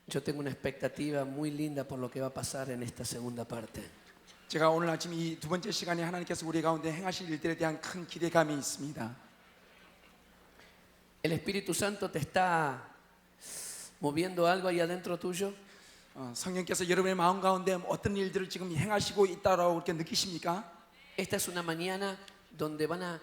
Yo tengo una expectativa muy linda por lo que va a pasar en esta segunda parte. 제가 오늘 아침 이 두 번째 시간에 하나님께서 우리 가운데 행하실 일들에 대한 큰 기대감이 있습니다. ¿El Espíritu Santo te está moviendo algo ahí adentro tuyo? 성령께서 여러분의 마음 가운데 어떤 일들을 지금 행하시고 있다라고 그렇게 느끼십니까? Esta es una mañana donde van a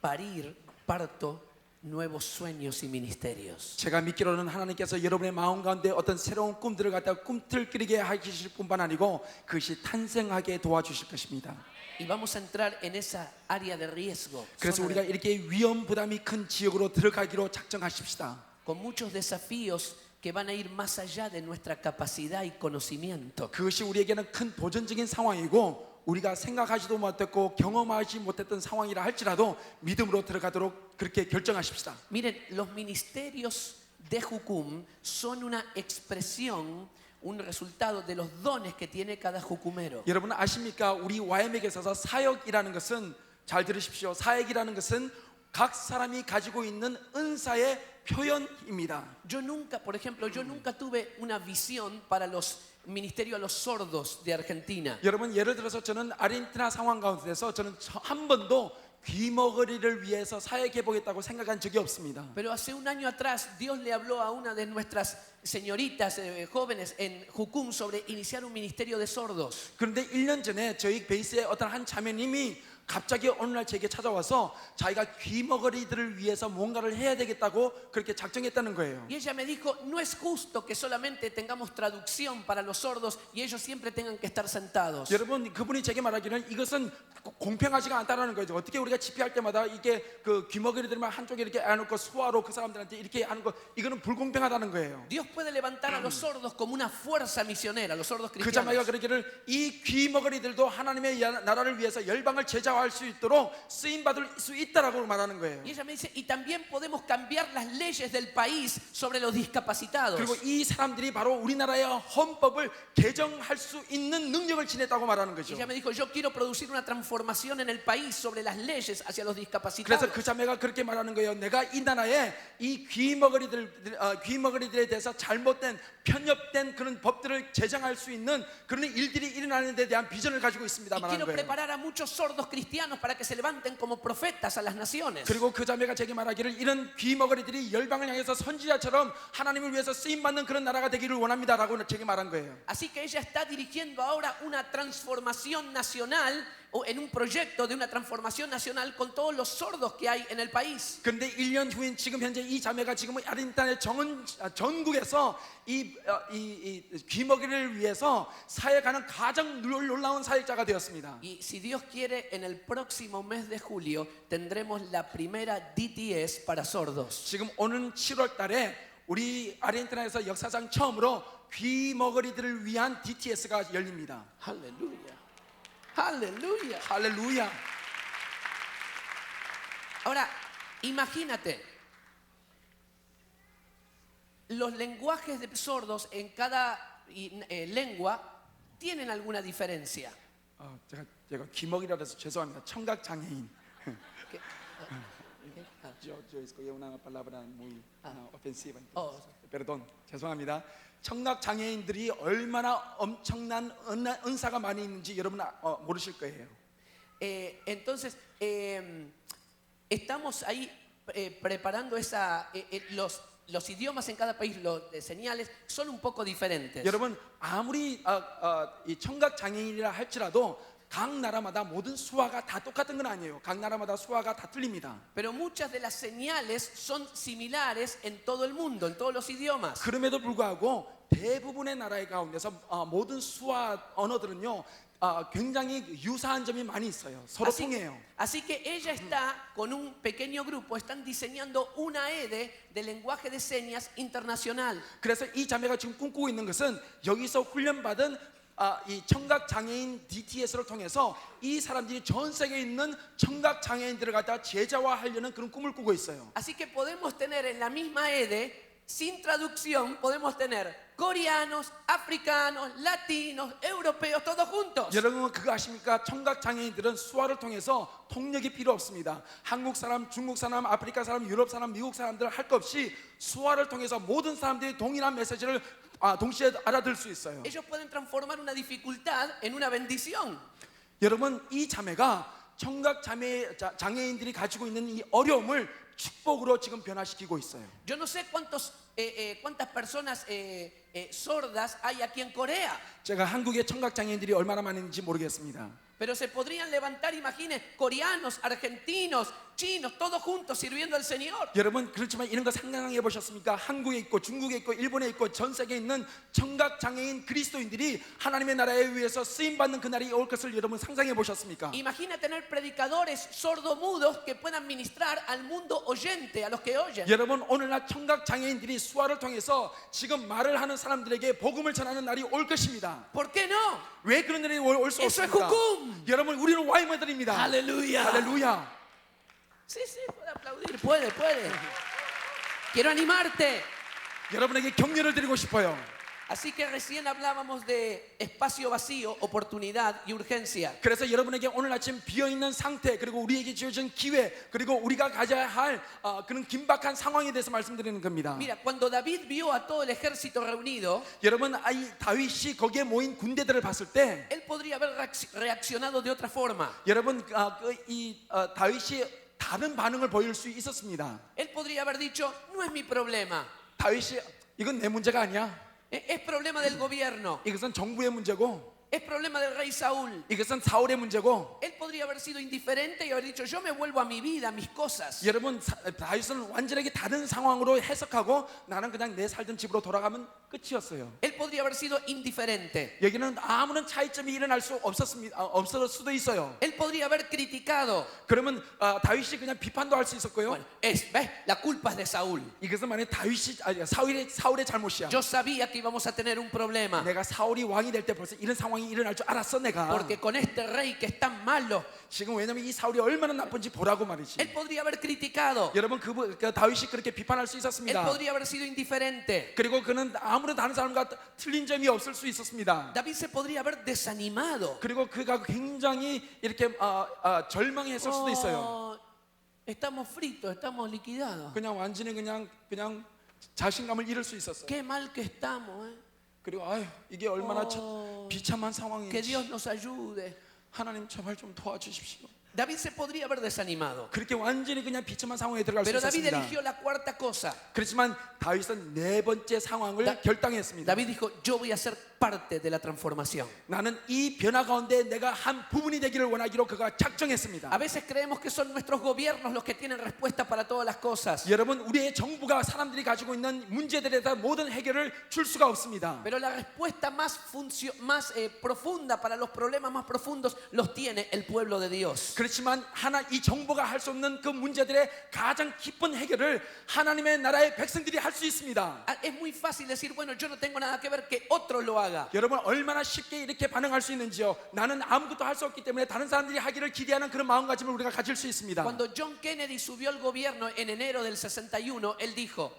parir, parto, nuevos sueños y ministerios. 제가 믿기로는 하나님께서 여러분의 마음 가운데 어떤 새로운 꿈들을 갖다가 꿈틀거리게 하실 뿐만 아니고 그것이 탄생하게 도와주실 것입니다. Y vamos a entrar en esa área de riesgo, 그래서 zona 우리가 de- 이렇게 위험 부담이 큰 지역으로 들어가기로 작정하십시다. con muchos desafíos que van a ir más allá de nuestra capacidad y conocimiento. 그것이 우리에게는 큰 도전적인 상황이고 우리가 생각하지도 못했고 경험하지 못했던 상황이라 할지라도 믿음으로 들어가도록 그렇게 결정하십시다. Miren, los ministerios de Jucum son una expresión, un resultado de los dones que tiene cada jucumero. 여러분 아십니까? 우리 YM에게 있어서 사역이라는 것은 잘 들으십시오. 사역이라는 것은 각 사람이 가지고 있는 은사의 표현입니다. Yo nunca, por ejemplo, yo nunca tuve una visión para los ministerios a los sordos de Argentina. 여러분 예를 들어서 저는 아르헨티나 상황 가운데서 저는 한 번도 귀머거리를 위해서 사역해 보겠다고 생각한 적이 없습니다. Pero hace un año atrás Dios le habló a una de nuestras señoritas jóvenes en Jucum sobre iniciar un ministerio de sordos. 그런데 1년 전에 저희 베이스의 어떤 한 자매님이 갑자기 어느 날 제게 찾아와서 자기가 귀머거리들을 위해서 뭔가를 해야 되겠다고 그렇게 작정했다는 거예요. Y ella me dijo, no es justo que solamente tengamos traducción para los sordos y ellos siempre tengan que estar sentados. 여러분 그분이 제게 말하기는 이것은 공평하지가 않다라는 거죠. 어떻게 우리가 집회할 때마다 이게 그 귀머거리들만 한쪽에 이렇게 안놓고 수화로 그 사람들한테 이렇게 하는 거 이거는 불공평하다는 거예요. Dios puede levantar a los sordos como una fuerza misionera, los sordos 그 자매가 cristianos. 그러기를 이 귀머거리들도 하나님의 나라를 위해서 열방을 제자화할 수 있도록 쓰임 받을 수 있다라고 말하는 거예요. Y ella me dice, y también podemos cambiar las leyes del país sobre los discapacitados. 그리고 이 사람들이 바로 우리나라의 헌법을 개정할 수 있는 능력을 지녔다고 말하는 Y 거죠. ella me dijo, yo quiero producir una transformación en el país sobre las leyes hacia los 그래서 discapacitados. 그 자매가 그렇게 말하는 거예요. 내가 이 나라에 이 귀머거리들에 대해서 잘못된 편협된 그런 법들을 제정할 수 있는 그런 일들이 일어나는 데 대한 비전을 가지고 있습니다. Y 말하는 quiero 거예요. preparar a muchos sordos cristianos para que se levanten como profetas a las naciones. 그리고 그 자매가 제게 말하기를 이런 귀머거리들이 열방을 향해서 선지자처럼 하나님을 위해서 쓰임 받는 그런 나라가 되기를 원합니다라고 제게 말한 거예요. Así que ella está dirigiendo ahora una transformación nacional o en un proyecto de una transformación nacional con todos los sordos que hay en el país. 그런데 1년 후인 지금 현재 이 자매가 지금 아르헨티나의 전국에서 이 귀먹이를 위해서 사역하는 가장 놀라운 사역자가 되었습니다. Y si Dios quiere, en el próximo mes de julio tendremos la primera DTS para sordos. 지금 오는 7월 달에 우리 아르헨티나에서 역사상 처음으로 귀머거리들을 위한 DTS가 열립니다. Aleluya. Aleluya. 할렐루야. Ahora, imagínate. Los lenguajes de sordos en cada lengua tienen alguna diferencia. 제가 귀먹이라 해서 죄송합니다. 청각 장애인. ¿Qué? Yo escogí una palabra muy ofensiva. Oh. Perdón. 죄송합니다. 청각 장애인들이 얼마나 엄청난 은사가 많이 있는지 여러분 모르실 거예요. Entonces, estamos ahí preparando los idiomas en cada país, los señales son un poco diferentes. 여러분 아무리 이 청각 장애인이라 할지라도 각 나라마다 모든 수화가 다 똑같은 건 아니에요. 각 나라마다 수화가 다 틀립니다. Pero muchas de las señales son similares en todo el mundo, en todos los idiomas. 그럼에도 불구하고 대부분의 나라의 가운데서 모든 수화 언어들은요 굉장히 유사한 점이 많이 있어요. 서로 통해요. Así que ella está con un pequeño grupo, están diseñando una EDE de lenguaje de señas internacional. 그래서 이 자매가 지금 꿈꾸고 있는 것은 여기서 훈련받은 이 청각 장애인 DTS를 통해서 이 사람들이 전 세계에 있는 청각 장애인들을 갖다 제자화하려는 그런 꿈을 꾸고 있어요. Así que podemos tener en la misma EDE, sin traducción, podemos tener coreanos, africanos, latinos, europeos, todos juntos. 여러분 그거 아십니까? 청각 장애인들은 수화를 통해서 통역이 필요 없습니다. 한국 사람, 중국 사람, 아프리카 사람, 유럽 사람, 미국 사람들 할 것 없이 수화를 통해서 모든 사람들이 동일한 메시지를 동시에 알아들 수 있어요. Ellos pueden transformar una dificultad en una bendición. 여러분, 이 자매가 청각 장애인들이 가지고 있는 이 어려움을 축복으로 지금 변화시키고 있어요. Yo no sé cuántas personas sordas hay aquí en Corea, 제가 한국에 청각 장애인들이 얼마나 많은지 모르겠습니다. pero se podrían levantar, imaginen, coreanos, argentinos, chinos, todos juntos sirviendo al Señor. 여러분, 그렇지만 이런 거 상상해 보셨습니까? 한국에 있고 중국에 있고 일본에 있고 전 세계에 있는 청각 장애인 그리스도인들이 하나님의 나라에 위해서 쓰임 받는 그날이 올 것을 여러분 상상해 보셨습니까? Imagina tener predicadores sordomudos que puedan ministrar al mundo oyente, a los que oyen. 여러분, 오늘날 청각 장애인들이 수화를 통해서 지금 말을 하는 사람들에게 복음을 전하는 날이 올 것입니다. ¿Por qué no? 왜 그런 날이 올 수 Eso es 없습니까? jucum. 여러분, 우리는 와이머들입니다. Aleluya. 할렐루야. Sí, puede aplaudir, puede. Quiero animarte. 여러분에게 격려를 드리고 싶어요. Así que recién hablábamos de espacio vacío, oportunidad y urgencia. 그래서 여러분에게 오늘 아침 비어있는 상태, 그리고 우리에게 주어진 기회, 그리고 우리가 가져야 할 그런 긴박한 상황에 대해서 말씀드리는 겁니다. Mira, cuando David vio a todo el ejército reunido, 여러분, 이 다윗이 거기에 모인 군대들을 봤을 때 él podría haber reaccionado de otra forma. 여러분, 다윗이 다른 반응을 보일 수 있었습니다. Él podría haber dicho, no es mi problema, 다윗이 이건 내 문제가 아니야. es problema del gobierno, 이것은 정부의 문제고, es problema del rey Saúl. 이것은 사울의 문제고. Él podría haber sido indiferente y haber dicho, yo me vuelvo a mi vida, a mis cosas. 여러분, 다윗은 완전하게 다른 상황으로 해석하고 나는 그냥 내 살던 집으로 돌아가면 끝이었어요. Él podría haber sido indiferente. 여기는 아무런 차이점이 일어날 수 없을 수도 있어요. Él podría haber criticado. 그러면 다윗이 그냥 비판도 할 수 있었고요. Bueno, ¿ves? La culpa es de Saúl. 이것은 만약 사울의 잘못이야. Yo sabía que íbamos a tener un problema. 내가 사울이 왕이 될 때 벌써 이런 상황이 일어날 줄 알았어 내가. Porque con este rey que es tan malo, 지금 왜냐면 이 사울이 얼마나 나쁜지 보라고 말이지. él podría haber criticado. 여러분, 그 다윗이 그렇게 비판할 수 Él 있었습니다. podría haber sido indiferente. 그리고 그는 아무런 다른 사람과 틀린 점이 없을 수 있었습니다. David se podría haber desanimado. 그리고 그가 굉장히 이렇게 절망했을 수도 있어요. Oh, estamos fritos, estamos liquidados. 그냥 완전히 그냥 자신감을 잃을 수 있었어요. Qué mal que estamos, 그리고 이게 얼마나 비참한 Que 상황인지. Dios nos ayude. 하나님 제발 좀 도와주십시오. David se podría haber desanimado. 그렇게 완전히 그냥 비참한 상황에 들어갈 수 Pero David 있었습니다. eligió la cuarta cosa. 그렇지만 다윗은 네 번째 상황을 결단했습니다. David dijo, yo voy a ser parte de la transformación. 나는 이 변화 가운데 내가 한 부분이 되기를 원하기로 그가 작정했습니다. A veces creemos que son nuestros gobiernos los que tienen respuesta para todas las cosas. 여러분, 우리의 정부가 사람들이 가지고 있는 문제들에 대한 모든 해결을 줄 수가 없습니다. Pero la respuesta más profunda para los problemas más profundos los tiene el pueblo de Dios. 그렇지만 이 정부가 할 수 없는 그 문제들의 가장 깊은 해결을 하나님의 나라의 백성들이 할 수 있습니다. Es muy fácil decir, bueno, yo no tengo nada que ver, que otro lo haga. 여러분, 얼마나 쉽게 이렇게 반응할 수 있는지요. 나는 아무것도 할 수 없기 때문에 다른 사람들이 하기를 기대하는 그런 마음가짐을 우리가 가질 수 있습니다. Cuando John Kennedy subió al gobierno en enero del 61, él dijo,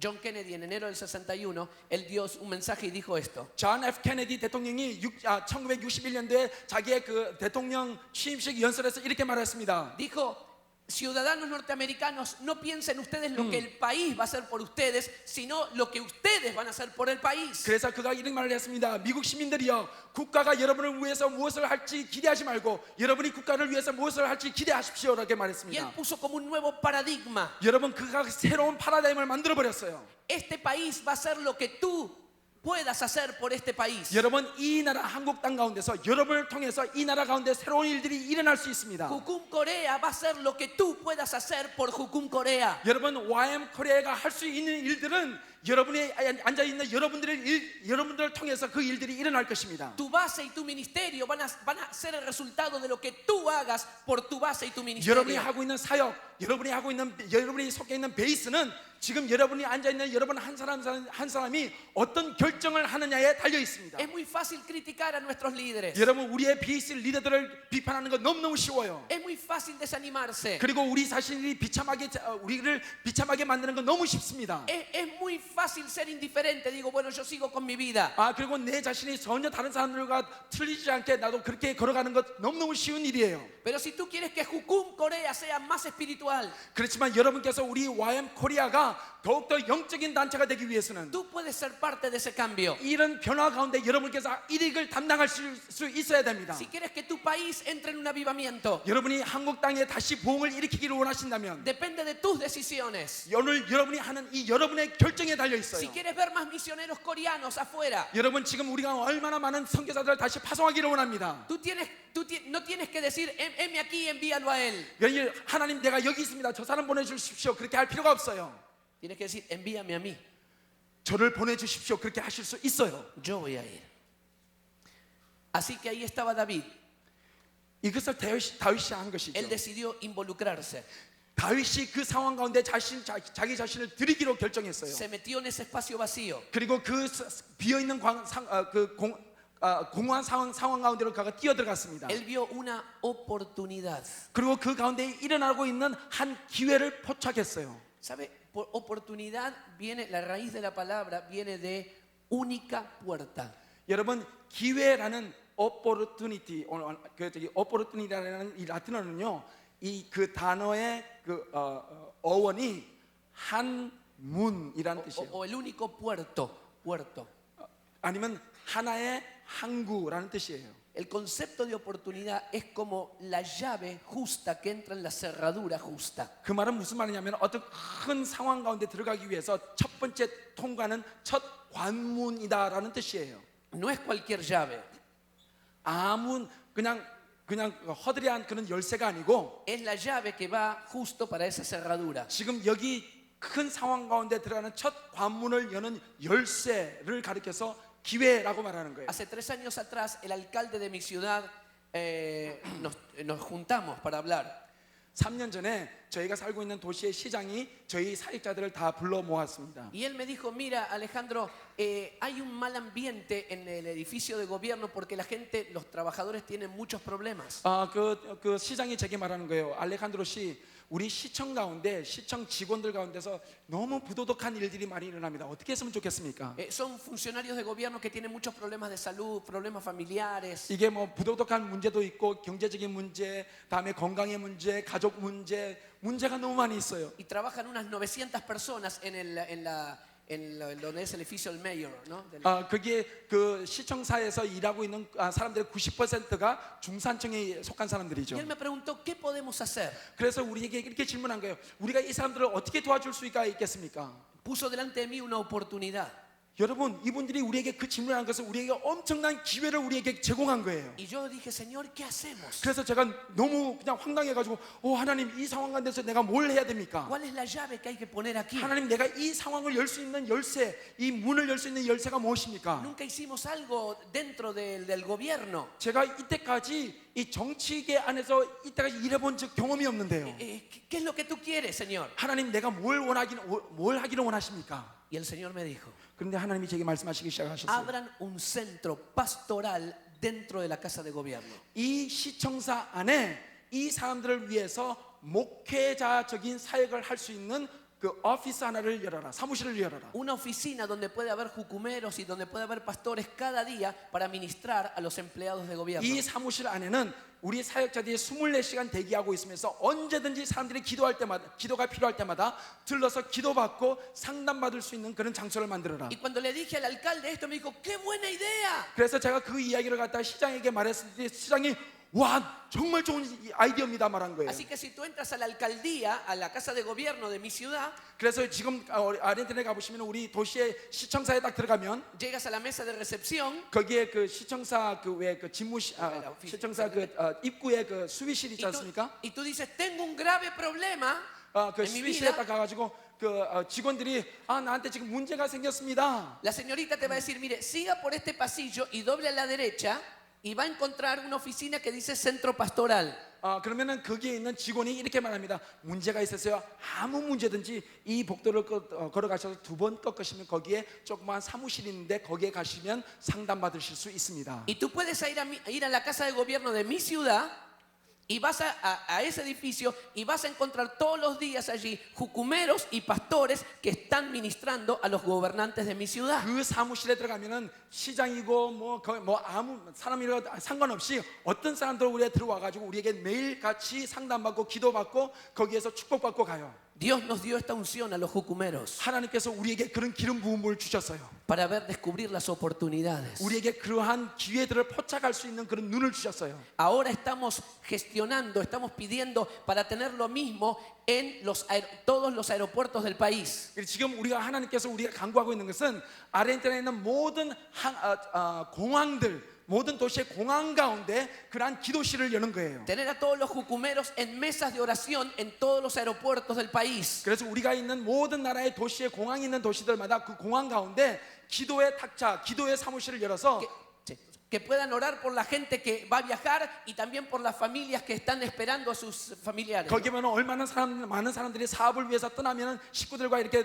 John Kennedy en enero del 61, él dio un mensaje y dijo esto. 존 F 케네디 대통령이 1961년도에 자기의 그 대통령 취임식 연설에서 이렇게 말했습니다. Dijo, ciudadanos norteamericanos, no piensen ustedes lo que el país va a hacer por ustedes, sino lo que ustedes van a hacer por el país. 그래서 그가 이런 말을 했습니다. 미국 시민들이여, 국가가 여러분을 위해서 무엇을 할지 기대하지 말고 여러분이 국가를 위해서 무엇을 할지 기대하십시오라고 Y él 말했습니다. puso como un nuevo paradigma. 여러분, 그가 새로운 파라다임을 만들어 버렸어요. Este país va a hacer lo que tú puedas hacer por este país. 여러분, 이 나라 한국 땅 가운데서 여러분을 통해서 이 나라 가운데 새로운 일들이 일어날 수 있습니다. Jucum Corea va a hacer lo que tú puedas hacer por Jucum Corea. 여러분, YM 코리아가 할 수 있는 일들은 여러분이 앉아 있는 여러분들을 통해서 그 일들이 일어날 것입니다. Tu base y tu ministerio van a ser el resultado de lo que tú hagas por tu base y tu ministerio. 여러분이 하고 있는 사역, 여러분이 속해 있는 베이스는 지금 여러분이 앉아 있는 여러분 한 사람이 어떤 결정을 하느냐에 달려 있습니다. Es muy fácil criticar a nuestros líderes. 여러분, 우리의 베이스 리더들을 비판하는 건 너무너무 쉬워요. Es muy fácil desanimarse. 그리고 우리 자신이 우리를 비참하게 만드는 건 너무 쉽습니다. Es muy fácil ser indiferente. Digo, bueno, yo sigo con mi vida. 그리고 내 자신이 전혀 다른 사람들과 틀리지 않게 나도 그렇게 걸어가는 것 너무너무 쉬운 일이에요. Pero si tú quieres que Jucum, Corea, sea más espiritual, 그렇지만 여러분께서 우리 YM 코리아가 더욱더 영적인 단체가 되기 위해서는 tú puedes ser parte de ese cambio. 이런 변화 가운데 여러분께서 일익을 담당할 수 있어야 됩니다. Si quieres que tu país entre en un avivamiento, 여러분이 한국 땅에 다시 부흥을 일으키기를 원하신다면 depende de tus decisiones. 오늘 여러분이 하는 이 여러분의 결정에 달려 Si 있어요. quieres ver más misioneros coreanos afuera, 여러분 지금 우리가 얼마나 많은 선교사들을 다시 파송하기를 원합니다. no tienes que decir, heme aquí, envíalo a él. 하나님 내가 여기 있습니다. 저 사람 보내주십시오. 그렇게 할 필요가 없어요. Tienes que decir, envíame a mí. 저를 보내주십시오. 그렇게 하실 수 있어요. Yo voy a ir. Así que ahí estaba David. 이것을 다윗이 한 것이죠. Él decidió involucrarse. 다윗이 그 상황 가운데 자기 자신을 드리기로 결정했어요. Se metió en ese espacio vacío. 그리고 그 비어있는 공허한 상황 가운데로 그가 뛰어들어갔습니다. Él vio una oportunidad. 그리고 그 가운데 일어나고 있는 한 기회를 포착했어요. ¿Sabe? Por oportunidad viene, la raíz de la palabra viene de única puerta. 여러분 기회라는 opportunity, opportunity라는 이 라틴어는요, 이 그 단어의 그 어원이 한 문이라는 뜻이에요. O el único puerto. 아니면 하나의 항구라는 뜻이에요. El concepto de oportunidad es como la llave justa que entra en la cerradura justa. 그 말은 무슨 말이냐면 어떤 큰 상황 가운데 들어가기 위해서 첫 번째 통과는 첫 관문이다라는 뜻이에요. No es cualquier llave. 아무 그냥 허드레한 그런 열쇠가 아니고 Es la llave que va justo para esa cerradura. 지금 여기 큰 상황 가운데 들어가는 첫 관문을 여는 열쇠를 가리켜서 기회라고 말하는 거예요. Hace 3 años atrás, el alcalde de mi ciudad nos juntamos para hablar. 3년 전에 저희가 살고 있는 도시의 시장이 저희 사역자들을 다 불러 모았습니다. Y él me dijo, mira Alejandro, hay un mal ambiente en el edificio de gobierno porque la gente, los trabajadores tienen muchos problemas. 그 시장이 제게 말하는 거예요. 알레칸드로 씨, 우리 시청 가운데 시청 직원들 가운데서 너무 부도덕한 일들이 많이 일어납니다. 어떻게 했으면 좋겠습니까? Son funcionarios de gobierno que tienen muchos problemas de salud, problemas familiares. 이게 뭐 부도덕한 문제도 있고 경제적인 문제, 다음에 건강의 문제, 가족 문제가 너무 많이 있어요. Y trabajan unas 900 personas en donde es el edificio del mayor, ¿no? 거기에 그 시청사에서 일하고 있는 사람들의 90%가 중산층에 속한 Y 사람들이죠. él me preguntó, ¿qué podemos hacer? 그래서 우리에게 이렇게 질문한 거예요. 우리가 이 사람들을 어떻게 도와줄 수가 있겠습니까? Puso delante de mí una oportunidad. 여러분, 이분들이 우리에게 그 질문한 것은 우리에게 엄청난 기회를 우리에게 제공한 거예요. Y yo dije, Señor, ¿qué hacemos? 그래서 제가 너무 그냥 황당해가지고, 하나님, 이 상황 가운데서 내가 뭘 해야 됩니까? ¿Cuál es la llave que hay que poner aquí? 하나님, 내가 이 상황을 열 수 있는 열쇠, 이 문을 열 수 있는 열쇠가 무엇입니까? Nunca hicimos algo dentro del gobierno. 제가 이때까지 이 정치계 안에서 이때까지 일해본 적 경험이 없는데요. ¿Qué es lo que tú quieres, Señor? 하나님, 내가 뭘 하기를 원하십니까? Y el Señor me dijo, 그런데 하나님이 제게 말씀하시기 시작하셨어요. abran un centro pastoral dentro de la casa de gobierno. 이 시청사 안에 이 사람들을 위해서 목회자적인 사역을 할 수 있는 그 오피스 하나를 열어라, 사무실을 열어라. Una oficina donde puede haber jucumeros y donde puede haber pastores cada día para ministrar a los empleados de gobierno. 이 사무실 안에는 우리 사역자들이 24시간 대기하고 있으면서 언제든지 사람들이 기도가 필요할 때마다 들러서 기도받고 상담받을 수 있는 그런 장소를 만들어라. Y cuando le dije al alcalde esto, me dijo, ¡qué buena idea! 그래서 제가 그 이야기를 갖다가 시장에게 말했을 때 시장이 와, 정말 좋은 아이디어입니다 말한 거예요. Así que si tú entras a la alcaldía, a la casa de gobierno de mi ciudad, 그래서 지금 아르헨티나에 가보시면 우리 도시의 시청사에 딱 들어가면 llegas a la mesa de recepción 거기에 그 시청사 시청사 입구에 그 수비실 있지 않습니까? y tú dices, tengo un grave problema 그 en mi 수비실에 vida. 딱 가가지고 그 직원들이 나한테 지금 문제가 생겼습니다. La señorita te va a decir, mire, siga por este pasillo y doble a la derecha y va a encontrar una oficina que dice centro pastoral. 그러면은 거기에 있는 직원이 이렇게 말합니다. 문제가 있었어요. 아무 문제든지 이 복도를 걸어가셔서 2번 꺾으시면 거기에 조그만 사무실이 있는데 거기에 가시면 상담 받으실 수 있습니다. Y tú puedes ir a la casa de gobierno de mi ciudad Y vas a ese edificio y vas a encontrar todos los días allí jucumeros y pastores que están ministrando a los gobernantes de mi ciudad. 그 사무실에 들어가면은 시장이고 뭐 아무 사람이라 상관없이 어떤 사람들 우리에 들어와 가지고 우리에게 매일 같이 상담받고 기도받고 거기에서 축복받고 가요. Dios nos dio esta unción a los jucumeros 하나님께서 우리에게 그런 기름 부음을 주셨어요. para ver descubrir las oportunidades. 우리에게 그러한 기회들을 포착할 수 있는 그런 눈을 주셨어요. Ahora estamos gestionando, estamos pidiendo para tener lo mismo en todos los aeropuertos del país. 지금 하나님께서 우리가 간구하고 있는 것은 아르헨티나에 있는 모든 공항들 모든 도시의 공항 가운데 그러한 기도실을 여는 거예요. Tener a todos los jucumeros en mesas de oración en todos los aeropuertos del país. 그래서 우리가 있는 모든 나라의 도시의 공항이 있는 도시들마다 그 공항 가운데 기도의 탁자, 기도의 사무실을 열어서 Que puedan orar por la gente que va a viajar y también por las familias que están esperando a sus familiares. 거기 보면 얼마나 많은 사람들이 사업을 위해서 떠나면 식구들과 이렇게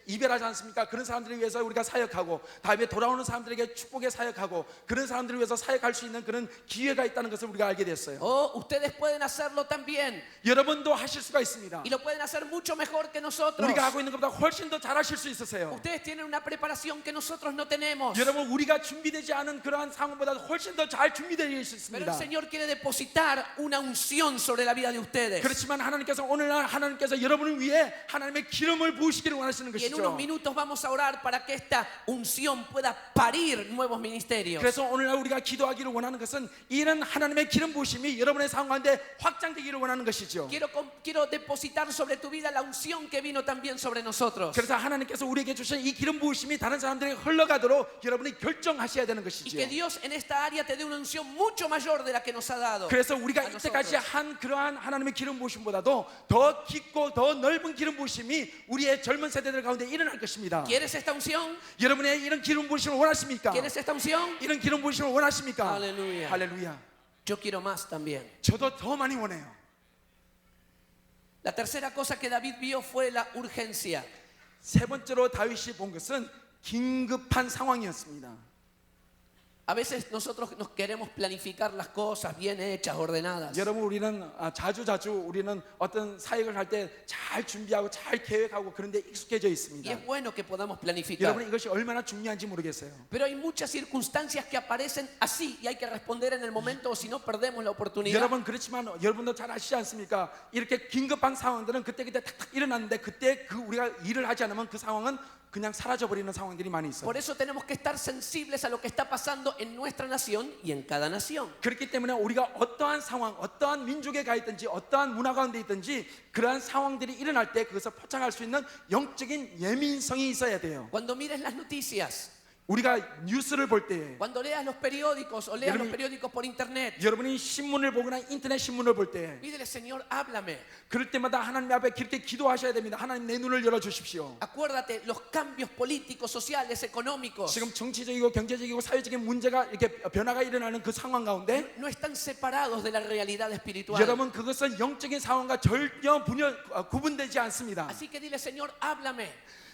이별하지 않습니까? 그런 사람들을 위해서 우리가 사역하고 다음에 돌아오는 사람들에게 축복의 사역하고 그런 사람들을 위해서 사역할 수 있는 그런 기회가 있다는 것을 우리가 알게 됐어요. Ustedes pueden hacerlo también. 여러분도 하실 수가 있습니다. Y lo pueden hacer mucho mejor que nosotros. 우리가 하고 있는 것보다 훨씬 더 잘하실 수 있으세요. Ustedes tienen una preparación que nosotros no tenemos. 여러분 우리가 준비되지 않은 그러한 상황보다 훨씬 더 잘 준비되어 Pero 있습니다. el Señor quiere depositar una unción sobre la vida de ustedes. 그렇지만 하나님께서 오늘날 하나님께서 여러분을 위해 하나님의 기름을 부으시기를 원하시는 Y en unos 것이죠. minutos vamos a orar para que esta unción pueda parir nuevos ministerios. 그래서 오늘날 우리가 기도하기를 원하는 것은 이런 하나님의 기름 부으심이 여러분의 상황 가운데 확장되기를 원하는 것이죠. Quiero depositar sobre tu vida la unción que vino también sobre nosotros. 그래서 하나님께서 우리에게 주신 이 기름 부으심이 다른 사람들에게 흘러가도록 여러분이 결정하셔야 되는 Y 것이죠. que Dios en esta área te dé una unción mucho mayor de la que nos ha dado. 그래서 우리가 a 이때까지 nosotros. 한 그러한 하나님의 기름 부으심보다도 더 깊고 더 넓은 기름 부으심이 우리의 젊은 세대들 가운데 일어날 것입니다. ¿Quieres esta unción? 여러분의 이런 기름 부으심을 원하십니까? ¿Quieres esta unción? 이런 기름 부으심을 원하십니까? 할렐루야. 할렐루야. Yo quiero más también. 저도 더 많이 원해요. La tercera cosa que David vio fue la urgencia. 세 번째로 다윗이 본 것은 긴급한 상황이었습니다. A veces nosotros nos queremos planificar las cosas bien hechas, ordenadas. 여러분 우리는 자주 우리는 어떤 사역을 할 때 잘 준비하고 잘 계획하고 그런데 익숙해져 Y 있습니다. es bueno que podamos planificar. 여러분 이것이 얼마나 중요한지 모르겠어요. Pero hay muchas circunstancias que aparecen así y hay que responder en el momento o si no perdemos la oportunidad. 여러분 그렇지만 여러분도 잘 아시지 않습니까? 이렇게 긴급한 상황들은 그때 탁탁 일어났는데 그때 우리가 일을 하지 않으면 그 상황은 그냥 사라져버리는 상황들이 많이 있어요. Por eso tenemos que estar sensibles a lo que está pasando en nuestra nación y en cada nación. 그렇기 때문에 우리가 어떠한 상황, 어떠한 민족에 가 있든지 어떠한 문화 가운데 있든지 그러한 상황들이 일어날 때 그것을 포착할 수 있는 영적인 예민성이 있어야 돼요. Cuando mires las noticias, 우리가 뉴스를 볼 때 cuando leas los periódicos o leas 여러분- los periódicos por internet, 여러분이 신문을 보거나 인터넷 신문을 볼 때 pídele, Señor, háblame. 그럴 때마다 하나님 앞에 그렇게 기도하셔야 됩니다. 하나님 내 눈을 열어주십시오. Acuérdate los cambios políticos, sociales, económicos. 지금 정치적이고 경제적이고 사회적인 문제가 이렇게 변화가 일어나는 그 상황 가운데 No están separados de la realidad espiritual. 여러분 그것은 영적인 상황과 전혀 구분되지 않습니다. Así que dile, Señor, háblame.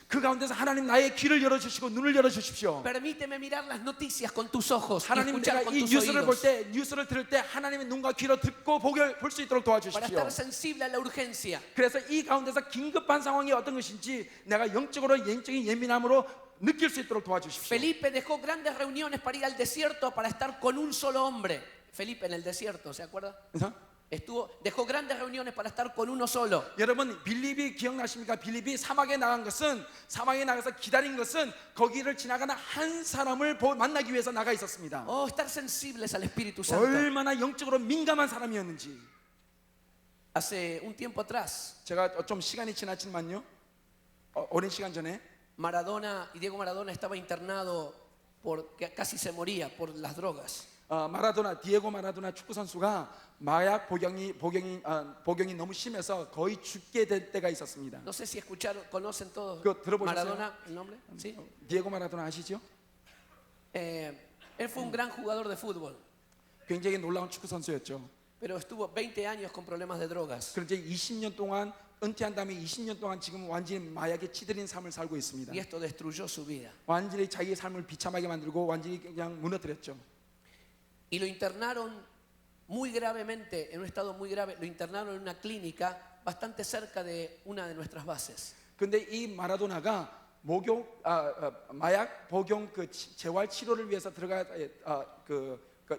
그 가운데서 하나님 나의 귀를 열어주시고 눈을 열어주십시오. Permíteme mirar las noticias con tus ojos y 하나님 escuchar 내가 con 이 tus 뉴스를 볼 oídos. 때 뉴스를 들을 때 하나님의 눈과 귀로 듣고 볼 수 있도록 Para 도와주십시오. estar sensible a la urgencia. 그래서 이 가운데서 긴급한 상황이 어떤 것인지 내가 영적으로 영적인 예민함으로 느낄 수 있도록 도와주십시오. Felipe dejó grandes reuniones para ir al desierto para estar con un solo hombre. Felipe en el desierto, ¿se acuerda? 그래서 Dejó grandes reuniones para estar con uno solo. 여러분 빌립이 기억나십니까? 빌립이 사막에 나가서 기다린 것은 거기를 지나가는 한 사람을 만나기 위해서 나가 있었습니다. Oh, estar sensibles al Espíritu Santo. 얼마나 영적으로 민감한 사람이었는지. Hace un tiempo atrás, 제가 좀 시간이 지났지만요. 오랜 시간 전에 Diego Maradona estaba internado porque casi se moría por las drogas. 디에고 마라도나 축구 선수가 마약 복용이 너무 심해서 거의 죽게 될 때가 있었습니다. No sé si conocen todos 그거 들어보셨어요? Maradona, el nombre, ¿sí? 디에고 마라도나 아시죠? Él fue un gran jugador de fútbol, 굉장히 놀라운 축구 선수였죠. pero estuvo 20 años con problemas de drogas. 그런데 20년 동안 은퇴한 다음에 20년 동안 지금 완전히 마약에 치들인 삶을 살고 있습니다. Y esto destruyó su vida. 완전히 자기의 삶을 비참하게 만들고 완전히 그냥 무너뜨렸죠. Y lo internaron muy gravemente, en un estado muy grave, lo internaron en una clínica bastante cerca de una de nuestras bases. 근데 이 마라도나가 마약 복용 그 재활 치료를 위해서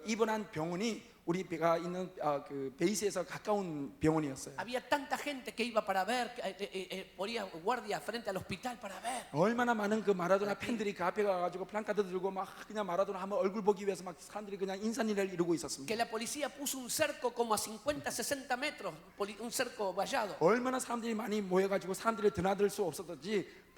입원한 병원이 우리 배가 있는 그 베이스에서 가까운 병원이었어요. Había tanta gente que iba para ver, ponía guardia frente al hospital para ver. 얼마나 많은 그 마라도나 팬들이 그 앞에 가가지고 플랜카드 들고 막 그냥 마라도나 한번 얼굴 보기 위해서 막 사람들이 그냥 인산인해를 이루고 있었습니다. Que la policía puso un cerco como a 50, 60 metros, un cerco vallado. 얼마나 사람들이 많이 모여가지고 사람들이 드나들 수 없었던지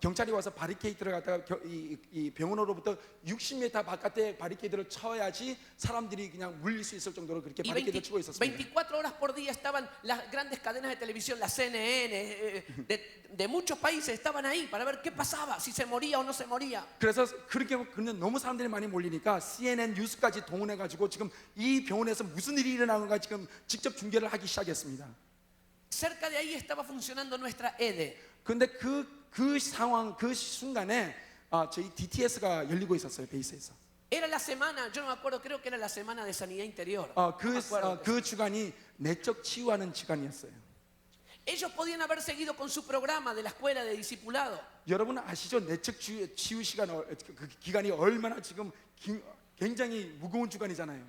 경찰이 와서 바리케이트를 갖다가 이 병원으로부터 60m 바깥에 바리케이트를 쳐야지 사람들이 그냥 물릴 수 있을 정도로 그렇게 Y 바리케이트를 치고 있었습니다. 24 horas por día estaban las grandes cadenas de televisión, la CNN, de muchos países estaban ahí para ver qué pasaba, si se moría o no se moría. 그래서 그렇게 그냥 너무 사람들이 많이 몰리니까 CNN 뉴스까지 동원해가지고 지금 이 병원에서 무슨 일이 일어나는가 지금 직접 중계를 하기 시작했습니다. Cerca de ahí estaba funcionando nuestra EDE. 그런데 그 상황 그 순간에 저희 DTS가 열리고 있었어요 베이스에서. Era la semana, yo no me acuerdo, creo que era la semana de sanidad interior. No me acuerdo. 그 주간이 내적 치유하는 주간이었어요. Ellos podían haber seguido con su programa de la escuela de discipulado. 여러분 아시죠? 내적 치유 시간 그 기간이 얼마나 지금 굉장히 무거운 주간이잖아요.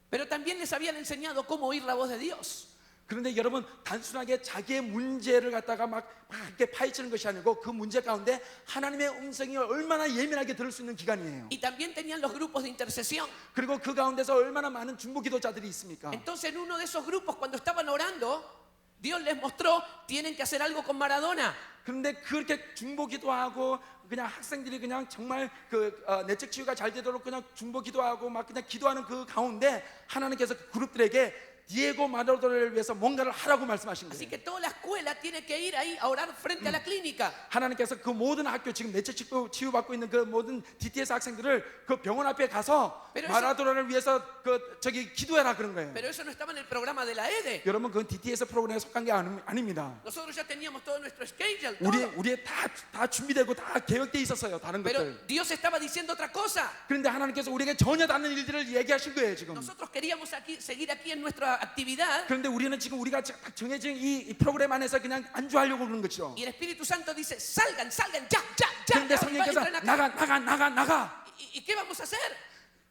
Pero también les habían enseñado cómo oír la voz de Dios. 그런데 여러분 단순하게 자기의 문제를 갖다가 막 이렇게 파헤치는 것이 아니고 그 문제 가운데 하나님의 음성이 얼마나 예민하게 들을 수 있는 기간이에요. Y también tenían los grupos de intercesión. 그리고 그 가운데서 얼마나 많은 중보 기도자들이 있습니까? Entonces en uno de esos grupos cuando estaban orando, Dios les mostró, tienen que hacer algo con Maradona. 그런데 그렇게 중보 기도하고 그냥 학생들이 그냥 정말 내적 치유가 잘 되도록 그냥 중보 기도하고 막 그냥 기도하는 그 가운데 하나님께서 그 그룹들에게 디에고 마라도나를 위해서 뭔가를 하라고 말씀하신 Así 거예요. que toda la escuela tiene que ir ahí a orar frente a la clínica. 하나님께서 그 모든 학교 지금 내적 치유받고 있는 그 모든 DTS 학생들을 그 병원 앞에 가서 마라도나를 위해서 저기 기도해라 그런 거예요. Pero eso no estaba en el programa de la EDE. 여러분 그건 DTS 프로그램에 속한 게 아닙니다. Nosotros ya teníamos todo nuestro schedule, todo. 우리 다 준비되고 다 계획돼 있었어요. 다른 Pero 것들. Dios estaba diciendo otra cosa. 그런데 하나님께서 우리에게 전혀 다른 일들을 얘기하신 거예요 지금. Nosotros queríamos seguir aquí en nuestra actividad. 그런데 우리는 지금 우리가 딱 정해진 이 프로그램 안에서 그냥 안주하려고 그러는 거죠. Y el Espíritu Santo dice, salgan, ya. 그런데 성령께서 나가. ¿Y qué vamos a hacer?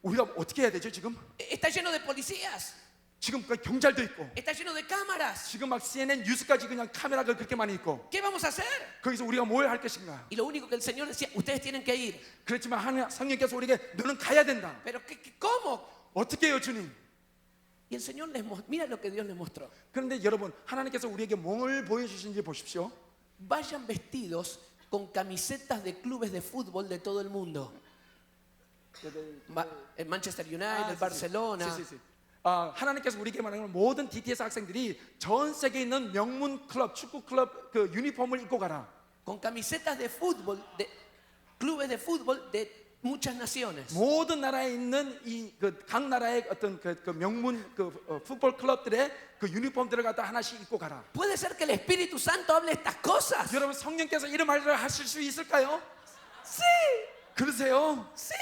우리가 어떻게 해야 되죠 지금? Está lleno de policías, 지금 그 경찰도 있고 está lleno de cámaras. 지금 막 CNN 뉴스까지 그냥 카메라가 그렇게 많이 있고 ¿Qué vamos a hacer? 거기서 우리가 뭘 할 것인가? Y lo único que el Señor decía, ustedes tienen que ir. 그렇지만 성령께서 우리에게 너는 가야 된다. Pero ¿cómo? 어떻게 해요 주님? Y el Señor mira lo que Dios les mostró. 그런데 여러분 하나님께서 우리에게 뭘 보여주신지 보십시오. Vayan vestidos con camisetas de clubes de fútbol de todo el mundo. El Manchester United, el Barcelona. 하나님께서 우리에게 말하는 모든 DTS 학생들이 전 세계에 있는 명문 클럽, 축구 클럽 그 유니폼을 입고 가라. Con camisetas de fútbol, de clubes de fútbol de muchas naciones. 모든 나라에 있는 이 각 나라의 어떤 그 명문 풋볼 클럽들의 그 유니폼들을 갖다 하나씩 입고 가라. ¿Puede ser que el Espíritu Santo hable estas cosas? 여러분 성령께서 이런 말을 하실 수 있을까요? Sí, 그러세요? sí.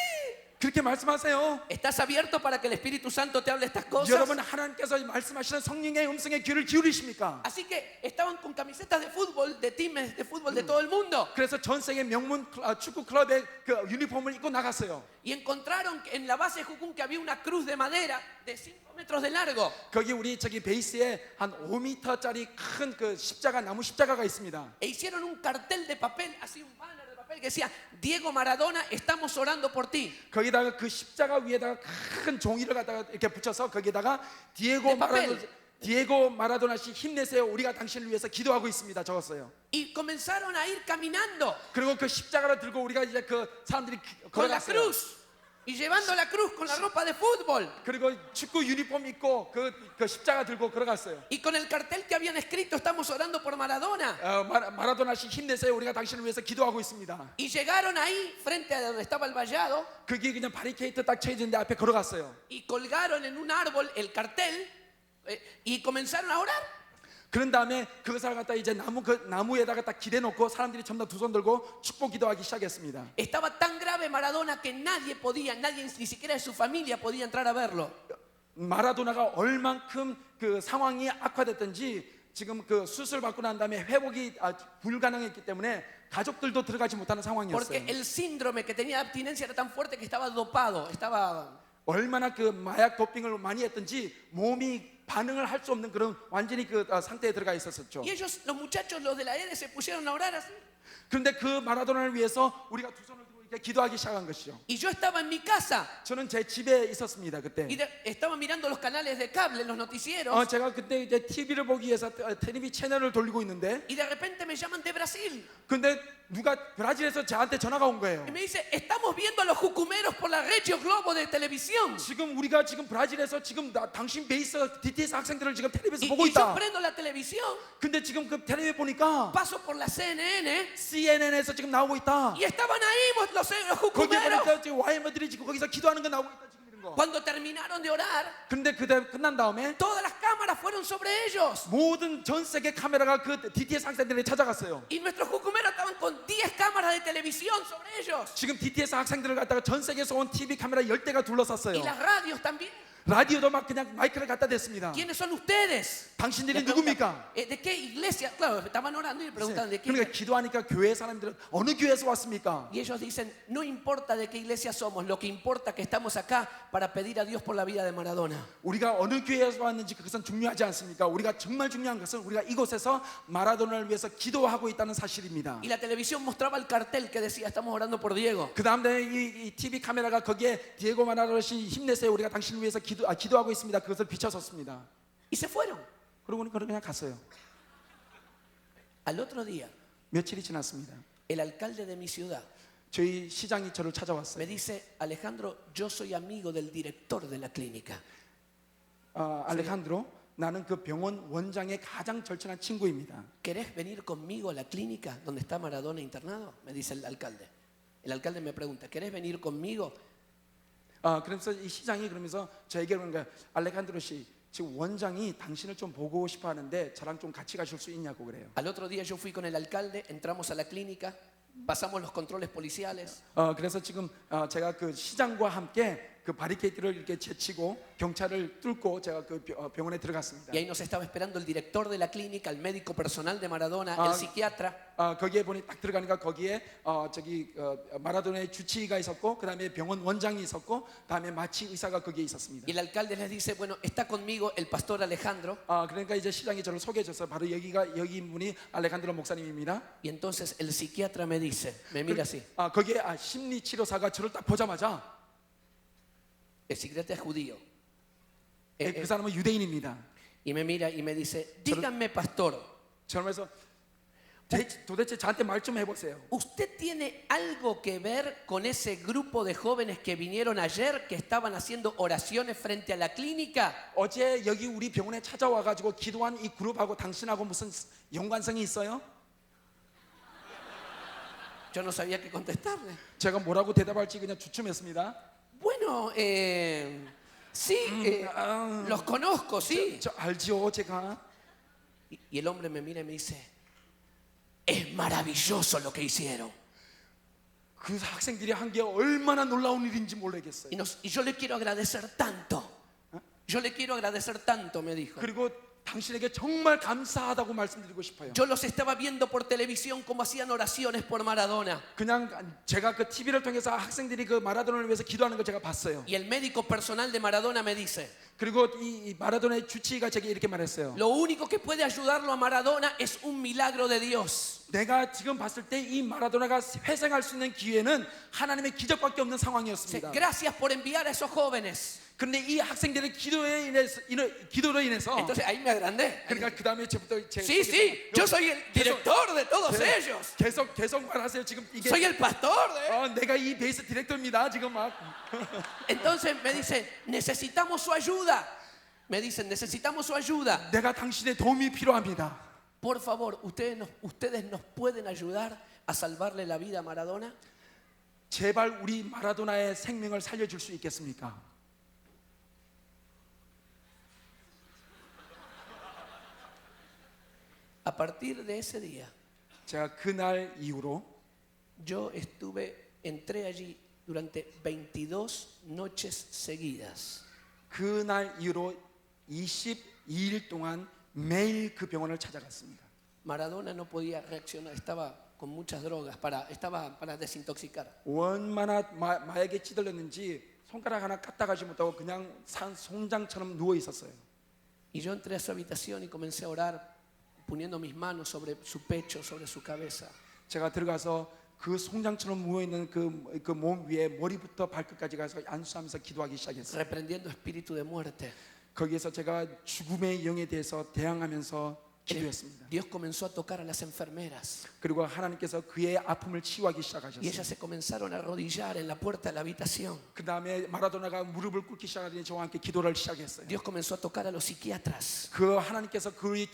그렇게 말씀하세요. ¿Estás abierto para que el Espíritu Santo te hable estas cosas? 여러분 하나님께서 말씀하시는 성령의 음성에 귀를 기울이십니까? Así que estaban con camisetas de fútbol, de teams de fútbol de todo el mundo. 그래서 전 세계 명문 축구 클럽의 그 유니폼을 입고 나갔어요. Y encontraron en la base de Jucún que había una cruz de madera de 5 metros de largo. 거기 우리 저기 베이스에 한 5m짜리 큰 그 나무 십자가가 있습니다. E hicieron un cartel de papel, así un banner de papel que decía, Diego Maradona, estamos orando por ti. 거기다가 그 십자가 위에다가 큰 종이를 갖다가 이렇게 붙여서 거기다가 디에고 마라도나 씨 힘내세요. 우리가 당신을 위해서 기도하고 있습니다. 적었어요. Y comenzaron a ir caminando 그리고 그 십자가를 들고 우리가 이제 그 사람들이 con la 걸어갔어요. cruz. Y llevando la cruz con la ropa de fútbol. 그리고 축구 유니폼 입고 그 십자가 들고 걸어갔어요. Y con el cartel que habían escrito, estamos orando por Maradona. 마라도나 씨 힘내세요. 우리가 당신을 위해서 기도하고 있습니다. Y llegaron ahí, frente a donde estaba el vallado, 그게 그냥 바리케이트 딱 쳐있는데 앞에 걸어갔어요. y colgaron en un árbol el cartel y comenzaron a orar. 그런 다음에 그것을 갖다 이제 나무에다가 딱 기대놓고 사람들이 전부 다 두 손 들고 축복 기도하기 시작했습니다. Estaba tan grave Maradona que nadie, ni siquiera de su familia, podía entrar a verlo. 마라도나가 얼만큼 그 상황이 악화됐든지 지금 그 수술 받고 난 다음에 회복이 불가능했기 때문에 가족들도 들어가지 못하는 상황이었어요. Porque el síndrome que tenía de abstinencia era tan fuerte que estaba dopado, estaba... 얼마나 그 마약 도핑을 많이 했든지 몸이 반응을 할 수 없는 그런 완전히 그 상태에 들어가 있었었죠. Y ellos, los muchachos, los de la EDE, se pusieron a orar así. 그런데 그 마라도나를 위해서 우리가 두 손을 들고 이렇게 기도하기 시작한 것이죠. Y yo estaba en mi casa 저는 제 집에 있었습니다 그때. y estaba mirando los canales de cable, los noticieros. 제가 그때 이제 TV를 보기 위해서 텔레비 채널을 돌리고 있는데, Y de repente me llaman de Brasil 근데 누가 브라질에서 저한테 전화가 온 거예요. y me dice, estamos viendo a los jucumeros por la Regio Globo de televisión. 지금 우리가 지금 브라질에서 지금 당신 베이스 DTS 학생들을 지금 텔레비에서 Y, 보고 y yo 있다. prendo la televisión, 근데 지금 그 텔레비 보니까 paso por la CNN CNN에서 지금 나오고 있다. y estaban ahí los 거기에 jucumeros. 보니까 지금 YM들이 지금 거기서 기도하는 거 나오고 있다 지금 이런 거. Cuando terminaron de orar, 근데 그때 끝난 다음에 todas las cámaras fueron sobre ellos. 모든 전 세계 카메라가 그 DTS 학생들에 찾아갔어요. Y nuestros jucumeros estaban con 10 cámaras de televisión sobre ellos. 지금 DTS 학생들을 갖다가 전 세계에서 온 TV 카메라 10대가 둘러쌌어요. Y las radios también. 라디오도 막 그냥 마이크를 갖다 댔습니다. ¿Quiénes son ustedes? 당신들이 Le preguntan, 누굽니까? ¿De qué iglesia? Claro, estaban orando y le preguntaban de qué. 그러니까 기도하니까 교회 사람들은 어느 교회에서 왔습니까? Y ellos dicen, no importa de qué iglesia somos, lo que importa es que estamos acá para pedir a Dios por la vida de Maradona. 우리가 어느 교회에서 왔는지 그것은 중요하지 않습니까? 우리가 정말 중요한 것은 우리가 이곳에서 마라도나를 위해서 기도하고 있다는 사실입니다. Y la televisión mostraba el cartel que decía, estamos orando por Diego. 그 다음에 이 TV 카메라가 거기에 디에고 마라도나 씨 힘내세요. 우리가 당신을 위해서 기도하고 있습니다. 그것을 비춰섰습니다. Y se fueron. 그러고는 그냥 갔어요. Al otro día, 며칠이 지났습니다. el alcalde de mi ciudad 저희 시장이 저를 me 찾아왔어요. dice, Alejandro, yo soy amigo del director de la clínica. 알레칸드로, 나는 그 병원 원장의 가장 절친한 친구입니다. ¿Querés venir conmigo a la clínica donde está Maradona internado? Me dice el alcalde. El alcalde me pregunta, ¿querés venir conmigo? 그래서 이 시장이 그러면서 저에게 그런 거예요. 알레칸드로 씨, 지금 원장이 당신을 좀 보고 싶어 하는데 저랑 좀 같이 가실 수 있냐고 그래요. Al otro día yo fui con el alcalde, entramos a la clínica, pasamos los controles policiales. 그래서 지금 제가 그 시장과 함께 그 바리케이트를 이렇게 제치고 경찰을 뚫고 제가 그 병원에 들어갔습니다. Y ahí nos estaba esperando el director de la clínica, el médico personal de Maradona, el psiquiatra. 거기에 보니 딱 들어가니까 거기에 저기 마라도나의 주치의가 있었고, 그다음에 병원 원장이 있었고, 그다음에 마취 의사가 거기에 있었습니다. Y el alcalde les dice, bueno, está conmigo el pastor Alejandro. 그러니까 이제 시장이 저를 소개해줬어요. 바로 여기 분이 알레칸드로 목사님입니다. Y entonces el psiquiatra me dice, me mira así. 거기에 심리 치료사가 저를 딱 보자마자 El psiquiatra es judío. 그 사람은 유대인입니다. Y me mira y me dice, díganme, pastor, 저러면서 도대체 저한테 말 좀 해보세요. ¿usted tiene algo que ver con ese grupo de jóvenes que vinieron ayer que estaban haciendo oraciones frente a la clínica? 어제 여기 우리 병원에 찾아와가지고 기도한 이 그룹하고 당신하고 무슨 연관성이 있어요? Yo no sabía qué contestarle. 제가 뭐라고 대답할지 그냥 주춤했습니다. Bueno, sí, los conozco, sí. 저 알지요, 제가. Y el hombre me mira y me dice, es maravilloso lo que hicieron. 그 학생들이 한 게 얼마나 놀라운 일인지 모르겠어요. Y yo le quiero agradecer tanto. Yo le quiero agradecer tanto, me dijo. 그리고 당신에게 정말 감사하다고 말씀드리고 싶어요. Yo los estaba viendo por televisión como hacían oraciones por Maradona. 그냥 제가 그 TV를 통해서 학생들이 그 마라도나를 위해서 기도하는 걸 제가 봤어요. Y el médico personal de Maradona me dice, 그리고 이 마라도나의 주치의가 제게 이렇게 말했어요. lo único que puede ayudarlo a Maradona es un milagro de Dios. 내가 지금 봤을 때 이 마라도나가 회생할 수 있는 기회는 하나님의 기적밖에 없는 Dice, 상황이었습니다. gracias por enviar a esos jóvenes. 그런데 이 학생들의 기도로 인해서 Entonces ahí me agrandé. 그러니까 그 다음에 Sí, sí, yo soy el director de todos ellos. 계속 말하세요. 지금 이게 Soy el pastor de... 내가 이 베이스 디렉터입니다. 지금 막 Entonces me dicen, necesitamos su ayuda. Me dicen, necesitamos su ayuda. 내가 당신의 도움이 필요합니다. Por favor, ustedes nos pueden ayudar a salvarle la vida a Maradona. 제발 우리 마라도나의 생명을 살려줄 수 있겠습니까? A partir de ese día, 제가 그날 이후로 yo entré allí durante 22 noches seguidas. 그날 이후로 22일 동안 매일 그 병원을 찾아갔습니다. Maradona no podía reaccionar, estaba con muchas drogas, estaba para desintoxicar. 얼마나 마약에 찌들렸는지 손가락 하나 까딱하지 못하고 그냥 송장처럼 누워 있었어요. Y yo entré a su habitación y comencé a orar poniendo mis manos sobre su pecho, sobre su cabeza. 제가 들어가서 그 송장처럼 누워 있는 그 몸 위에 머리부터 발끝까지 가서 안수하면서 기도하기 시작했어요. Reprendiendo espíritu de muerte. 거기에서 제가 죽음의 영에 대해서 대항하면서 기도했습니다. Dios comenzó a tocar a las enfermeras 그리고 하나님께서 그의 아픔을 치유하기 y 시작하셨어요. ellas se comenzaron a arrodillar en la puerta de la habitación. 그 다음에 마라도나가 무릎을 꿇기 시작하더니 저와 함께 기도를 시작했어요. Dios comenzó a tocar a los psiquiatras. 그 하나님께서 그의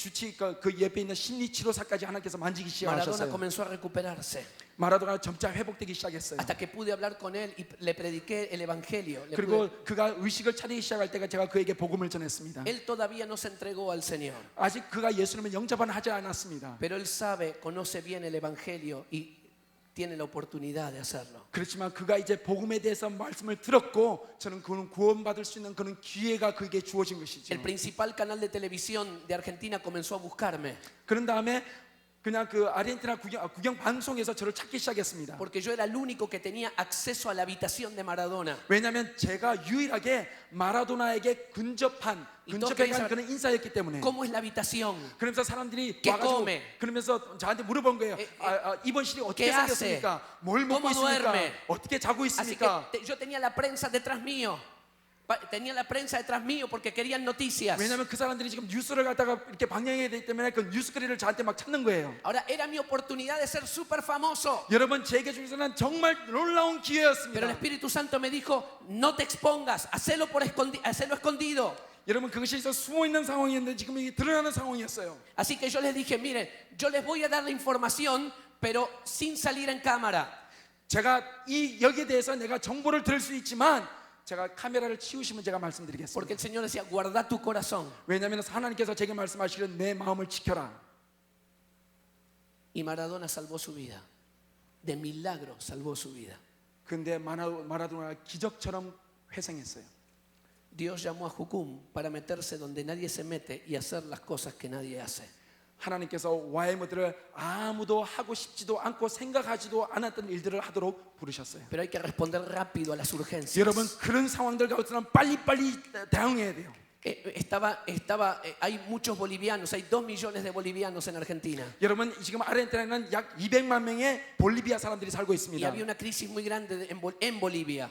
그 옆에 있는 심리치료사까지 하나님께서 만지기 Maradona 시작하셨어요. comenzó a recuperarse 마라도나가 점차 회복되기 시작했어요. hasta que pude hablar con él y le prediqué el evangelio. 그리고 그가 의식을 차리기 시작할 때가 제가 그에게 복음을 전했습니다. Él todavía no se entregó al Señor, 아직 그가 예수님을 영접은 하지 않았습니다. pero él sabe, conoce bien el evangelio y tiene la oportunidad de hacerlo. 그렇지만 그가 이제 복음에 대해서 말씀을 들었고 저는 그는 구원받을 수 있는 그런 기회가 그에게 주어진 것이죠. El principal canal de televisión de Argentina comenzó a buscarme 그런 다음에 그냥 그 아르헨티나 국영 방송에서 저를 찾기 시작했습니다. porque yo era el único que tenía acceso a la habitación de Maradona. 왜냐하면 제가 유일하게 마라도나에게 근접한 그런 인사였기 때문에. ¿Cómo es la habitación? 그러면서 사람들이 ¿Qué 와가지고 come? 그러면서 저한테 물어본 거예요. 입원실이 어떻게 ¿Qué hace? 생겼습니까? 뭘 먹고 ¿Cómo 있습니까? duerme? 어떻게 자고 Así 있습니까? que yo tenía la prensa detrás mío. Tenía la prensa detrás mío porque querían noticias. 왜냐하면 그 사람들이 지금 뉴스를 갖다가 이렇게 방영해야 되기 때문에 그 뉴스거리를 저한테 막 찾는 거예요. Ahora era mi oportunidad de ser súper famoso. 여러분 제게 중에서는 정말 놀라운 Pero el 기회였습니다. Espíritu Santo me dijo, no te expongas, hacelo escondido. 여러분 그것이 있어 숨어 있는 상황이었는데 지금 이게 드러나는 상황이었어요. Así que yo les dije, miren, yo les voy a dar la información, pero sin salir en cámara. 제가 여기에 대해서 내가 정보를 들을 수 있지만 제가 카메라를 치우시면 제가 말씀드리겠습니다. Porque el Señor decía, guarda tu corazón. 왜냐하면 하나님께서 제게 말씀하시는 내 마음을 지켜라. Y Maradona salvó su vida. De milagro salvó su vida. 근데 마라도나가 기적처럼 회생했어요. Dios llamó a Jucum para meterse donde nadie se mete y hacer las cosas que nadie hace. 하나님께서 와이모들을 아무도 하고 싶지도 않고 생각하지도 않았던 일들을 하도록 부르셨어요. Pero hay que responder rápido a las urgencias. 여러분 그런 상황들 가운데서는 빨리빨리 대응해야 돼요. Hay muchos bolivianos, hay 2 millones de bolivianos en Argentina. 여러분 지금 아르헨티나에는 약 200만 명의 볼리비아 사람들이 살고 Y 있습니다. había una crisis muy grande en Bolivia.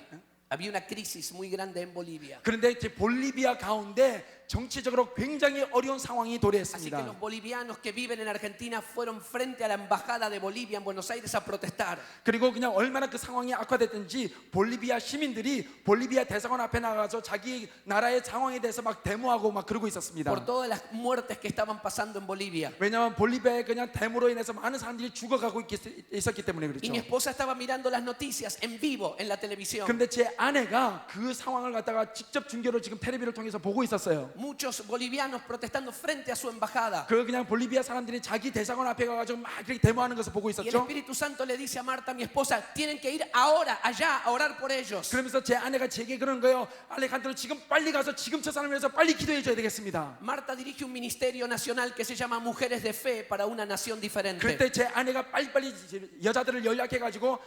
Había una crisis muy grande en Bolivia. 그런데 이제 볼리비아 가운데 정치적으로 굉장히 어려운 상황이 Así que 도래했습니다. los bolivianos que viven en Argentina fueron frente a la embajada de Bolivia en Buenos Aires a protestar. 그리고 그냥 얼마나 그 상황이 악화됐든지 볼리비아 시민들이 볼리비아 대사관 앞에 나가서 자기 나라의 상황에 대해서 막 데모하고 막 그러고 있었습니다. Por todas las muertes que estaban pasando en Bolivia. 왜냐하면 볼리비아에 그냥 데모로 인해서 많은 사람들이 죽어가고 있었기 때문에 Y 그렇죠. mi esposa estaba mirando las noticias en vivo en la televisión. 그런데 제 아내가 그 상황을 갖다가 직접 중계로 지금 텔레비를 통해서 보고 있었어요. Muchos bolivianos protestando frente a su embajada. 그 그냥 볼리비아 사람들이 자기 대사관 앞에 가가지고 막 이렇게 데모하는 것을 보고 Y el 있었죠. Espíritu Santo le dice a Marta, mi esposa, tienen que ir ahora, allá, a orar por ellos. 그러면서 제 아내가 제게 그런 거예요. 알레칸드로 지금 빨리 가서 지금 저 사람을 위해서 빨리 기도해 줘야 되겠습니다. Marta dirige un ministerio nacional que se llama Mujeres de Fe para una nación diferente. 그때 제 아내가 빨리빨리 여자들을 연락해가지고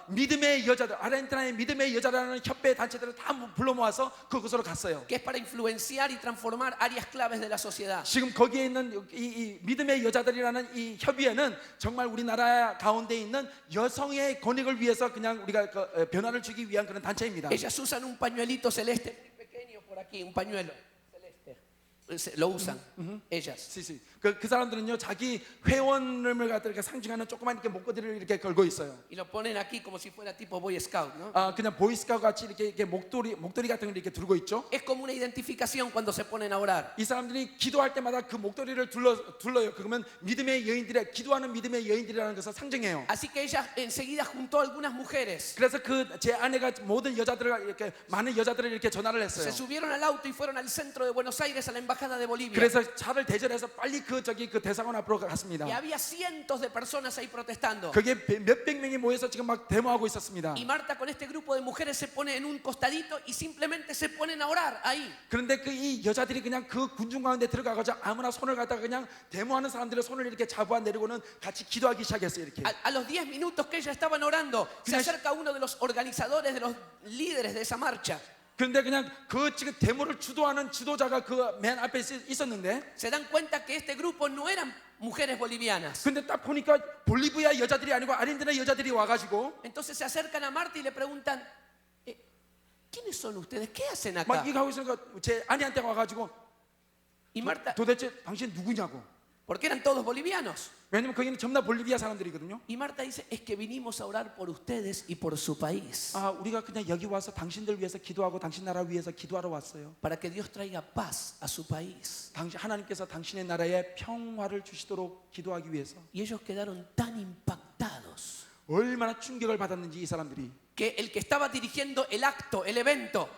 믿음의 여자들, 아르헨티나의 믿음의 여자라는 협회 단체들을 다 불러 모아서 그곳으로 갔어요. Que es para influenciar y transformar áreas claves de la sociedad. 지금 거기에 있는 이 믿음의 여자들이라는 이 협의회는 정말 우리나라 가운데 있는 여성의 권익을 위해서 그냥 우리가 변화를 주기 위한 그런 단체입니다. Ellas usan un pañuelito celeste muy pequeño por aquí, un pañuelo celeste. Lo usan, ellas. 그 사람들은요 자기 회원을 갖다 상징하는 조그만 이렇게 목걸이를 이렇게 걸고 있어요. Y lo ponen aquí como si fuera tipo Boy Scout, ¿no? 그냥 보이스카우트 같이 이렇게 목도리 같은 걸 이렇게 들고 있죠. Es como una identificación cuando se ponen a orar. 이 사람들이 기도할 때마다 그 목도리를 둘러요. 그러면 믿음의 여인들의 기도하는 믿음의 여인들이라는 것을 상징해요. Así que ella enseguida juntó a algunas mujeres. 그래서 제 아내가 모든 여자들을 이렇게 많은 여자들을 이렇게 전화를 Se 했어요. subieron al auto y fueron al centro de Buenos Aires a la embajada embajada de Bolivia. 그래서 차를 대절해서 빨리 그 대사관 앞으로 갔습니다. Y había cientos de personas ahí protestando. 그게 몇백 명이 모여서 지금 막 데모하고 있었습니다. Y Marta con este grupo de mujeres se pone en un costadito y simplemente se ponen a orar ahí. 그런데 그 이 여자들이 그냥 그 군중 가운데 들어가가지고 아무나 손을 갖다가 그냥 데모하는 사람들의 손을 이렇게 잡아 내리고는 같이 기도하기 시작했어요. 이렇게. A los 10 minutos que ellas estaban orando, se acerca uno de los organizadores, de los líderes de esa marcha. 그런데 그냥 그 지금 데모를 주도하는 지도자가 그 맨 앞에 있었는데, Se dan cuenta que este grupo no eran mujeres bolivianas. 근데 딱 보니까 볼리비아 여자들이 아니고 아르헨티나 여자들이 와가지고 Entonces se acercan a Marta y le preguntan, ¿quiénes son ustedes? ¿Qué hacen acá? 막 이거 하고 있으니까 제 아내한테 와가지고 Y Marta, 도대체 당신 누구냐고. porque eran todos bolivianos. 왜냐면 거기는 전부 다 볼리비아 사람들이거든요. Y Marta dice, es que vinimos a orar por ustedes y por su país, 아, 우리가 그냥 여기 와서 당신들 위해서 기도하고 당신 나라 위해서 기도하러 왔어요. para que Dios traiga paz a su país. 하나님께서 당신의 나라에 평화를 주시도록 기도하기 위해서. Y ellos quedaron tan impactados 얼마나 충격을 받았는지 이 사람들이. que el que estaba dirigiendo el acto, el evento,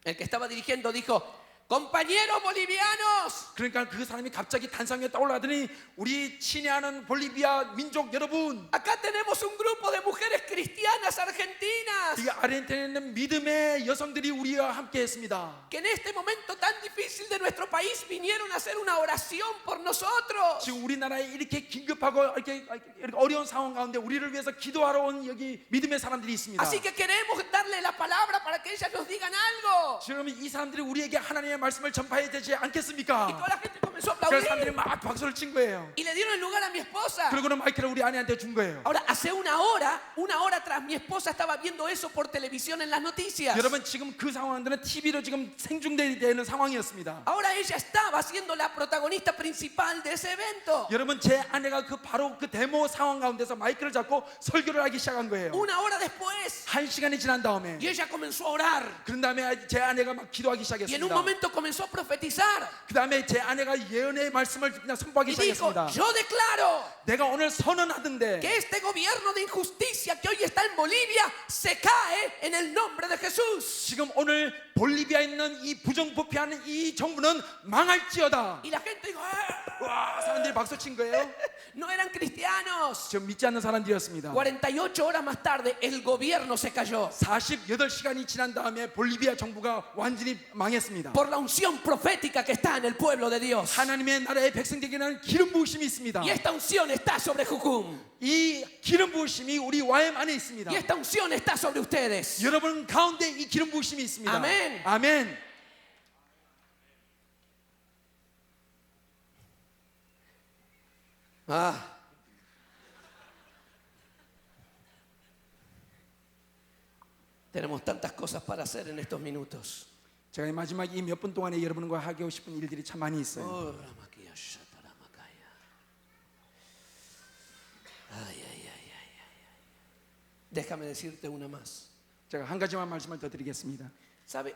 el que estaba dirigiendo dijo, compañeros bolivianos, 그러니까 그 사람이 갑자기 단상 위에 떠올라더니 우리 친애하는 볼리비아 민족 여러분, acá tenemos un grupo de mujeres cristianas argentinas 이 아르헨티나에 있는 믿음의 여성들이 우리와 함께했습니다. que en este momento tan difícil de nuestro país vinieron a hacer una oración por nosotros. 지금 우리나라에 이렇게 긴급하고 이렇게 어려운 상황 가운데 우리를 위해서 기도하러 온 여기 믿음의 사람들이 있습니다. Así que queremos darle la palabra para que ellas nos digan algo. 지금 이 사람들이 우리에게 하나님의 말씀을 전파해야 되지 Y 않겠습니까? toda la gente comenzó a 그래서 사람들이 aplaudir 막 박수를 친 거예요. y le dieron el lugar a mi esposa. 그리고는 마이크를 우리 아내한테 준 거예요. Ahora, hace una hora atrás, mi esposa estaba viendo eso por televisión en las noticias. 여러분 지금 그 상황들은 TV로 지금 생중계되는 상황이었습니다. Ahora ella estaba siendo la protagonista principal de ese evento. 여러분 제 아내가 바로 그 데모 상황 가운데서 마이크를 잡고 설교를 하기 시작한 거예요. Una hora después, 한 시간이 지난 다음에 y ella comenzó a orar. 그런 다음에 제 아내가 막 기도하기 Y en un 시작했습니다. momento comenzó a profetizar. 그 다음에 제 아내가 예언의 말씀을 그냥 선포하기 Y dijo, 시작했습니다. yo declaro 내가 오늘 선언하던데 que este gobierno de injusticia que hoy está en Bolivia se cae en el nombre de Jesús. 지금 오늘 볼리비아에 있는 이 부정부패하는 이 정부는 망할지어다. Y la gente dijo, 와, 사람들이 박수 친 거예요. no eran cristianos. 지금 믿지 않는 사람들이었습니다. 48 horas más tarde, el gobierno se cayó 48시간이 지난 다음에 볼리비아 정부가 완전히 망했습니다. por la unción profética que está en el pueblo de Dios. 하나님의 나라의 백성들에게는 기름 부으심이 있습니다. Y esta unción está sobre Jucum. 이 기름 부으심이 우리 YM 안에 있습니다. Y esta unción está sobre ustedes. 여러분 가운데 이 기름 부으심이 있습니다. 아멘. 아멘. Tenemos tantas cosas para hacer en estos minutos. 제가 마지막 이 몇 분 동안에 여러분과 하고 싶은 일들이 참 많이 있어요. Déjame decirte una más. 제가 한 가지만 말씀을 더 드리겠습니다. ¿Sabe?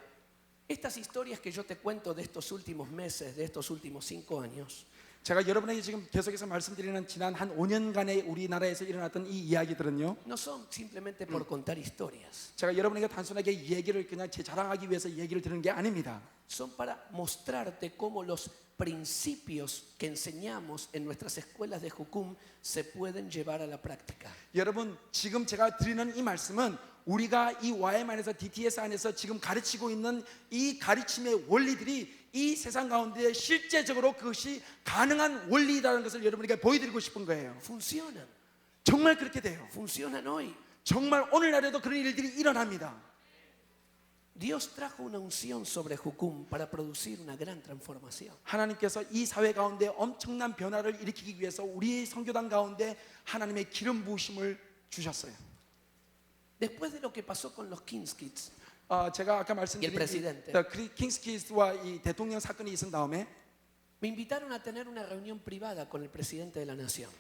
Estas historias que yo te cuento de estos últimos meses, de estos últimos 5 años, 제가 여러분에게 지금 계속해서 말씀드리는 지난 한 5년간의 우리나라에서 일어났던 이 이야기들은요, no son simplemente por contar historias. 제가 여러분에게 단순하게 이 얘기를 그냥 제 자랑하기 위해서 얘기를 드리는 게 아닙니다. Son para mostrarte cómo los principios que enseñamos en nuestras escuelas de Jucum se pueden llevar a la práctica. 여러분 지금 제가 드리는 이 말씀은 우리가 이 YM 안에서 DTS 안에서 지금 가르치고 있는 이 가르침의 원리들이 이 세상 가운데 실제적으로 그것이 가능한 원리라는 것을 여러분에게 보여드리고 싶은 거예요. Funcionan, 정말 그렇게 돼요. funcionan hoy. 정말 오늘날에도 그런 일들이 일어납니다. Dios trajo una unción sobre Jucum para producir una gran transformación. 하나님께서 이 사회 가운데 엄청난 변화를 일으키기 위해서 우리 선교단 가운데 하나님의 기름 부으심을 주셨어요. Después de lo que pasó con los King's Kids, 제가 아까 말씀드린 킹스키스와 이 대통령 사건이 있은 다음에 me invitaron a tener una reunión privada con el presidente de la nación.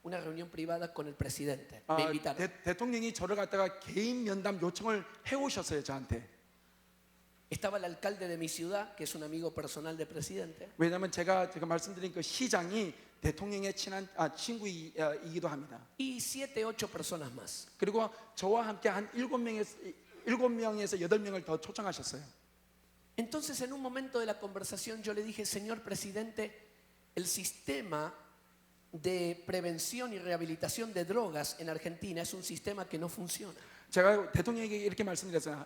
Una reunión privada con el presidente. Me invitaron. 대통령이 저를 갖다가 개인 면담 요청을 해오셨어요, 저한테. Estaba el alcalde de mi ciudad, que es un amigo personal del presidente. 왜냐하면 제가 말씀드린 그 시장이 대통령의 친한 친구이기도 합니다. Y 7, 8 personas más. 그리고 저와 함께 한 7명에서 8명을 더 초청하셨어요. Entonces, en un momento de la conversación, yo le dije, señor presidente, el sistema de prevención y rehabilitación de drogas en Argentina es un sistema que no funciona. 제가 대통령에게 이렇게 말씀드렸어요.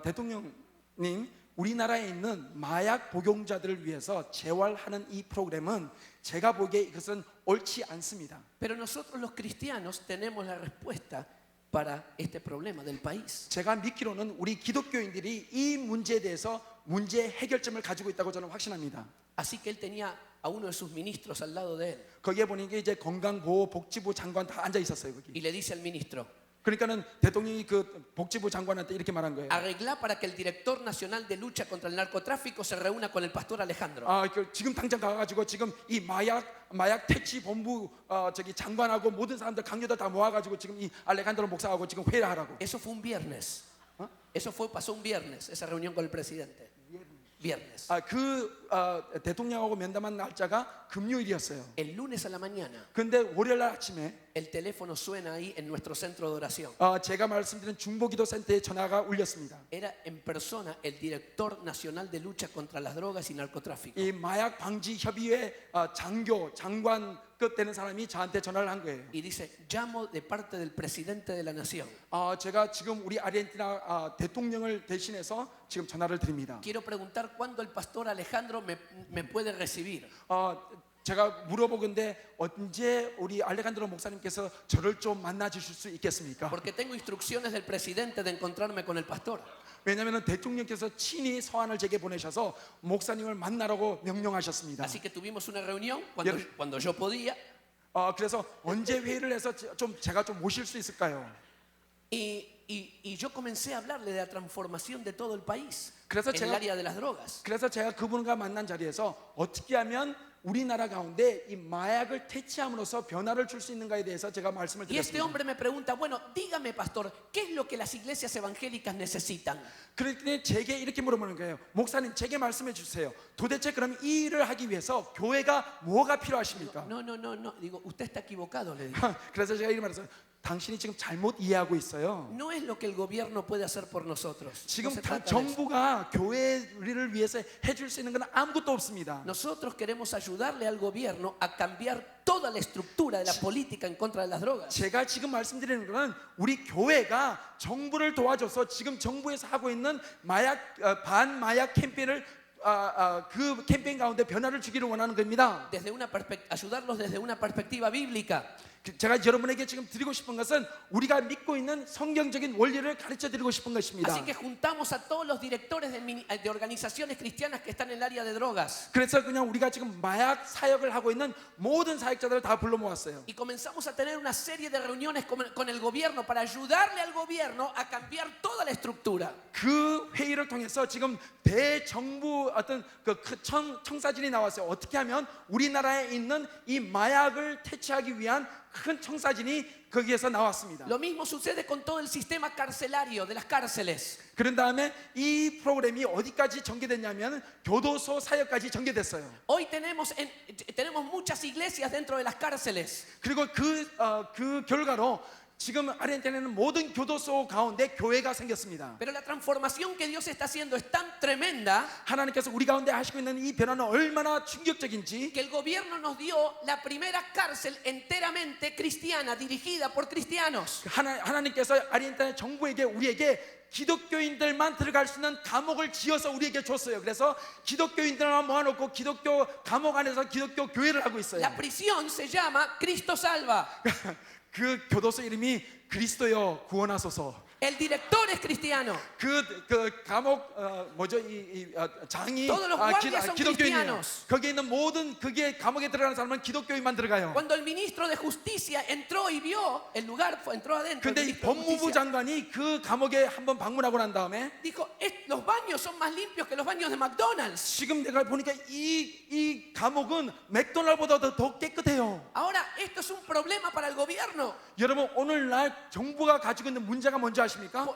대통령님, 우리나라에 있는 마약 복용자들을 위해서 재활하는 이 프로그램은 제가 보기에 이것은 옳지 않습니다. Pero nosotros los cristianos tenemos la respuesta para este problema del país. 제가 믿기로는 우리 기독교인들이 이 문제에 대해서 문제 해결점을 가지고 있다고 저는 확신합니다. Así que él tenía a uno de sus ministros al lado de él 거기에 보니까 이제 건강보호복지부 장관 다 앉아 있었어요 거기. y le dice al ministro, 그러니까는 대통령이 그 복지부 장관한테 이렇게 말한 거예요. arregla para que el director nacional de lucha contra el narcotráfico se reúna con el pastor Alejandro. 지금 당장 가가지고 지금 이 마약 퇴치 본부 저기 장관하고 모든 사람들 강요들 다 모아가지고 지금 이 알레칸드로 목사하고 지금 회의를 하라고. Eso fue un viernes. Pasó un viernes, esa reunión con el presidente. Viernes. 대통령하고 면담한 날짜가 금요일이었어요. El lunes a la mañana, 근데 월요일 날 아침에 el teléfono suena ahí en nuestro centro de oración. 제가 말씀드린 중보기도센터에 전화가 울렸습니다. Era en persona el director nacional de lucha contra las drogas y narcotráfico. 이 마약 방지 협의회 장관 급 되는 사람이 저한테 전화를 한 거예요. Y dice, llamo de parte del presidente de la nación. 제가 지금 우리 아르헨티나 대통령을 대신해서 지금 전화를 드립니다. Quiero preguntar cuándo el pastor Alejandro me puede recibir. 제가 물어보건데 언제 우리 알레칸드로 목사님께서 저를 좀 만나 주실 수 있겠습니까? Porque tengo instrucciones del presidente de encontrarme con el pastor. 왜냐하면 대통령께서 친히 서한을 제게 보내셔서 목사님을 만나라고 명령하셨습니다. Así que tuvimos una reunión cuando yo podía. 그래서 언제 회의를 해서 제가 좀 모실 수 있을까요? Y yo comencé a hablarle de la transformación de todo el país 그래서 en el área de las drogas. 그래서 제가 그분과 만난 자리에서 어떻게 하면 우리나라 가운데 이 마약을 퇴치함으로써 변화를 줄 수 있는가에 대해서 제가 말씀을 Y este 드렸습니다. hombre me pregunta, bueno, dígame pastor, ¿qué es lo que las iglesias evangélicas necesitan? 그랬더니 제게 이렇게 물어보는 거예요. 목사님, 제게 말씀해 주세요. 도대체 그럼 이 일을 하기 위해서 교회가 뭐가 필요하십니까? No. Digo, usted está equivocado, le digo. 그래서 제가 이렇게 말했어요. 당신이 지금 잘못 이해하고 있어요. No es lo que el gobierno puede hacer por nosotros. No 지금 se trata de eso. 정부가 교회를 위해서 해줄 수 있는 건 아무것도 없습니다. Nosotros queremos ayudarle al gobierno a cambiar toda la estructura de la política en contra de las drogas. 제가 지금 말씀드리는 것은 우리 교회가 정부를 도와줘서 지금 정부에서 하고 있는 반마약 캠페인을 그 캠페인 가운데 변화를 주기를 원하는 겁니다. Ayudarlos desde una perspectiva bíblica. 제가 여러분에게 지금 드리고 싶은 것은 우리가 믿고 있는 성경적인 원리를 가르쳐 드리고 싶은 것입니다. Así que juntamos a todos los directores de organizaciones cristianas que están en el área de drogas. 그래서 그냥 우리가 지금 마약 사역을 하고 있는 모든 사역자들을 다 불러 모았어요. Y comenzamos a tener una serie de reuniones con el gobierno para ayudarle al gobierno a cambiar toda la estructura. 그 회의를 통해서 지금 대정부 어떤 그 청사진이 나왔어요. 어떻게 하면 우리나라에 있는 이 마약을 퇴치하기 위한 큰 청사진이 거기에서 나왔습니다. Lo mismo sucede con todo el sistema carcelario de las cárceles. 그런 다음에 이 프로그램이 어디까지 전개됐냐면 교도소 사역까지 전개됐어요. Hoy tenemos muchas iglesias dentro de las cárceles. 그리고 그 결과로 지금 아르헨티나에는 모든 교도소 가운데 교회가 생겼습니다. Pero la transformación que Dios está haciendo es tan tremenda 하나님께서 우리 가운데 하시고 있는 이 변화는 얼마나 충격적인지 que el gobierno nos dio la primera cárcel enteramente cristiana dirigida por cristianos. 하나님께서 아르헨티나 정부에게 우리에게 기독교인들만 들어갈 수 있는 감옥을 지어서 우리에게 줬어요. 그래서 기독교인들만 모아놓고 기독교 감옥 안에서 기독교 교회를 하고 있어요. La prisión se llama Cristo Salva. 그 교도소 이름이 그리스도여 구원하소서. El director es cristiano. 그 감옥 장이 Todos los guardias son 기독교인이에요. cristianos. 거기에 있는 모든 그게 감옥에 들어가는 사람은 기독교인만 들어가요. Cuando el ministro de Justicia entró y vio el lugar, entró adentro. 근데 이 법무부 장관이 그 감옥에 한번 방문하고 난 다음에 dijo, los baños son más limpios que los baños de McDonald's. 지금 내가 보니까 이 감옥은 맥도날드보다 더 깨끗해요. Ahora esto es un problema para el gobierno. 여러분 오늘날 정부가 가지고 있는 문제가 뭔지 아십니까?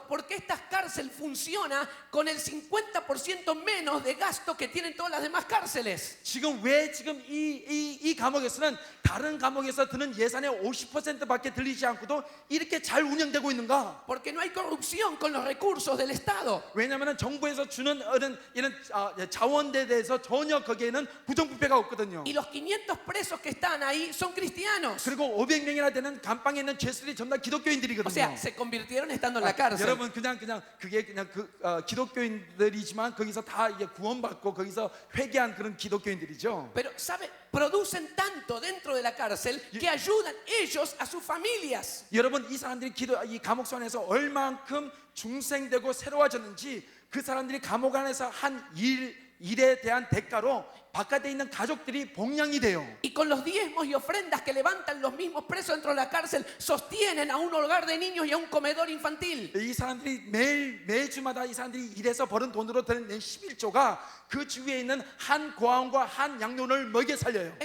Porque estas cárcel funciona con el 50% menos de gasto que tienen todas las demás cárceles. 지금 왜 지금 이 감옥에서는 다른 감옥에서 드는 예산의 50%밖에 들리지 않고도 이렇게 잘 운영되고 있는가? Porque no hay corrupción con los recursos del Estado. 왜냐하면 정부에서 주는 이런 자원에 대해서 전혀 거기에는 부정부패가 없거든요. Y los 500 presos que están ahí son cristianos. 그리고 500명이나 되는 감방에 있는 죄수들이 전부 다 O 기독교인들이거든요. sea, se convirtieron estando en la cárcel. 여러분 그냥 그게 그냥 기독교인들이지만 거기서 다 이제 구원받고 거기서 회개한 그런 기독교인들이죠. Pero, ¿sabe? Producen tanto dentro de la cárcel que ayudan ellos a sus familias. 여러분 이 사람들이 이 감옥소 안에서 얼만큼 중생되고 새로워졌는지 그 사람들이 감옥 안에서 한 일에 대한 대가로 바깥에 있는 가족들이 복량이 돼요. Y con los diezmos y ofrendas que levantan los mismos presos dentro de la cárcel, sostienen a un hogar de niños y a un comedor infantil. 이 사람들이 매주마다 이 사람들이 일해서 버는 돈으로 낸 11조가 그 주위에 있는 한 고아원과 한 양육을 먹여 살려요.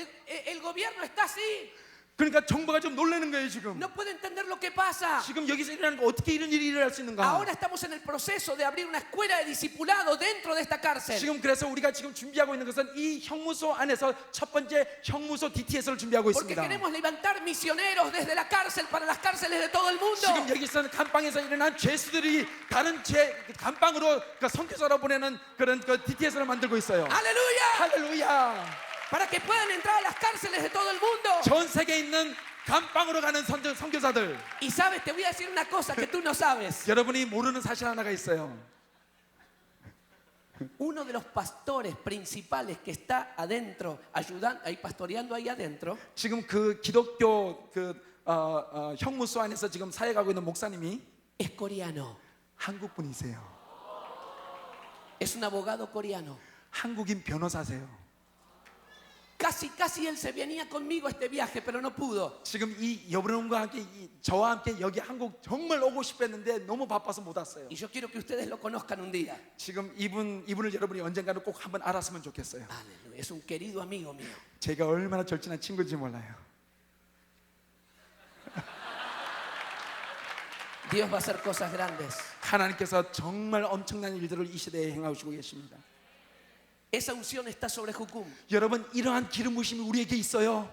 El gobierno está así. 그러니까 정부가 좀 놀라는 거예요 지금. No puede entender lo que pasa. 지금 여기서 일어나는 거 어떻게 이런 일이 일어날 수 있는가? Ahora estamos en el proceso de abrir una escuela de discipulado dentro de esta cárcel. 지금 그래서 우리가 지금 준비하고 있는 것은 이 형무소 안에서 첫 번째 형무소 DTS를 준비하고 Porque 있습니다. queremos levantar misioneros desde la cárcel para las cárceles de todo el mundo. 지금 여기서는 감방에서 일어난 죄수들이 다른 감방으로 선교사로 보내는 그런 DTS를 만들고 있어요. ¡Aleluya! 할렐루야! Para que puedan entrar a las cárceles de todo el mundo. 전 세계에 있는 감방으로 가는 선교사들. Y sabes, te voy a decir una cosa que tú no sabes. 여러분이 모르는 사실 하나가 있어요. Uno de los pastores principales que está adentro, ayudando, ahí pastoreando ahí adentro, 지금 그 기독교 형무소 안에서 지금 사역하고 있는 목사님이 es coreano. 한국 분이세요. Es un abogado coreano. 한국인 변호사세요. Casi él se venía conmigo a este viaje, pero no pudo. 지금 이 여러분과 함께 저와 함께 여기 한국 정말 오고 싶었는데 너무 바빠서 못 왔어요. Y yo quiero que ustedes lo conozcan un día. 지금 이분을 여러분이 언젠가는 꼭 한번 알았으면 좋겠어요. Aleluya. Es un querido amigo mío. 제가 얼마나 절친한 친구인지 몰라요. Dios va a hacer cosas grandes. 하나님께서 정말 엄청난 일들을 이 시대에 행하시고 계십니다. Esa unción está sobre Jucum. 여러분 이러한 기름 부심이 우리에게 있어요.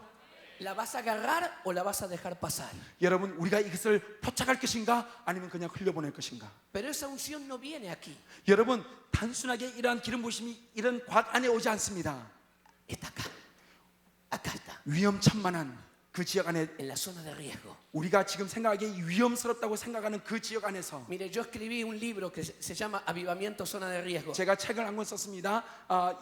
¿La vas a agarrar o la vas a dejar pasar? 여러분 우리가 이것을 포착할 것인가 아니면 그냥 흘려보낼 것인가? Pero esa unción no viene aquí. 여러분 단순하게 이러한 기름 부심이 이런 곽 안에 오지 않습니다. Está acá. Acá está. 위험천만한 그 지역 안에 En la zona de riesgo. 우리가 지금 생각하기에 위험스럽다고 생각하는 그 지역 안에서 Mire, yo escribí un libro que se llama Avivamiento Zona de Riesgo, 제가 책을 한 권 썼습니다.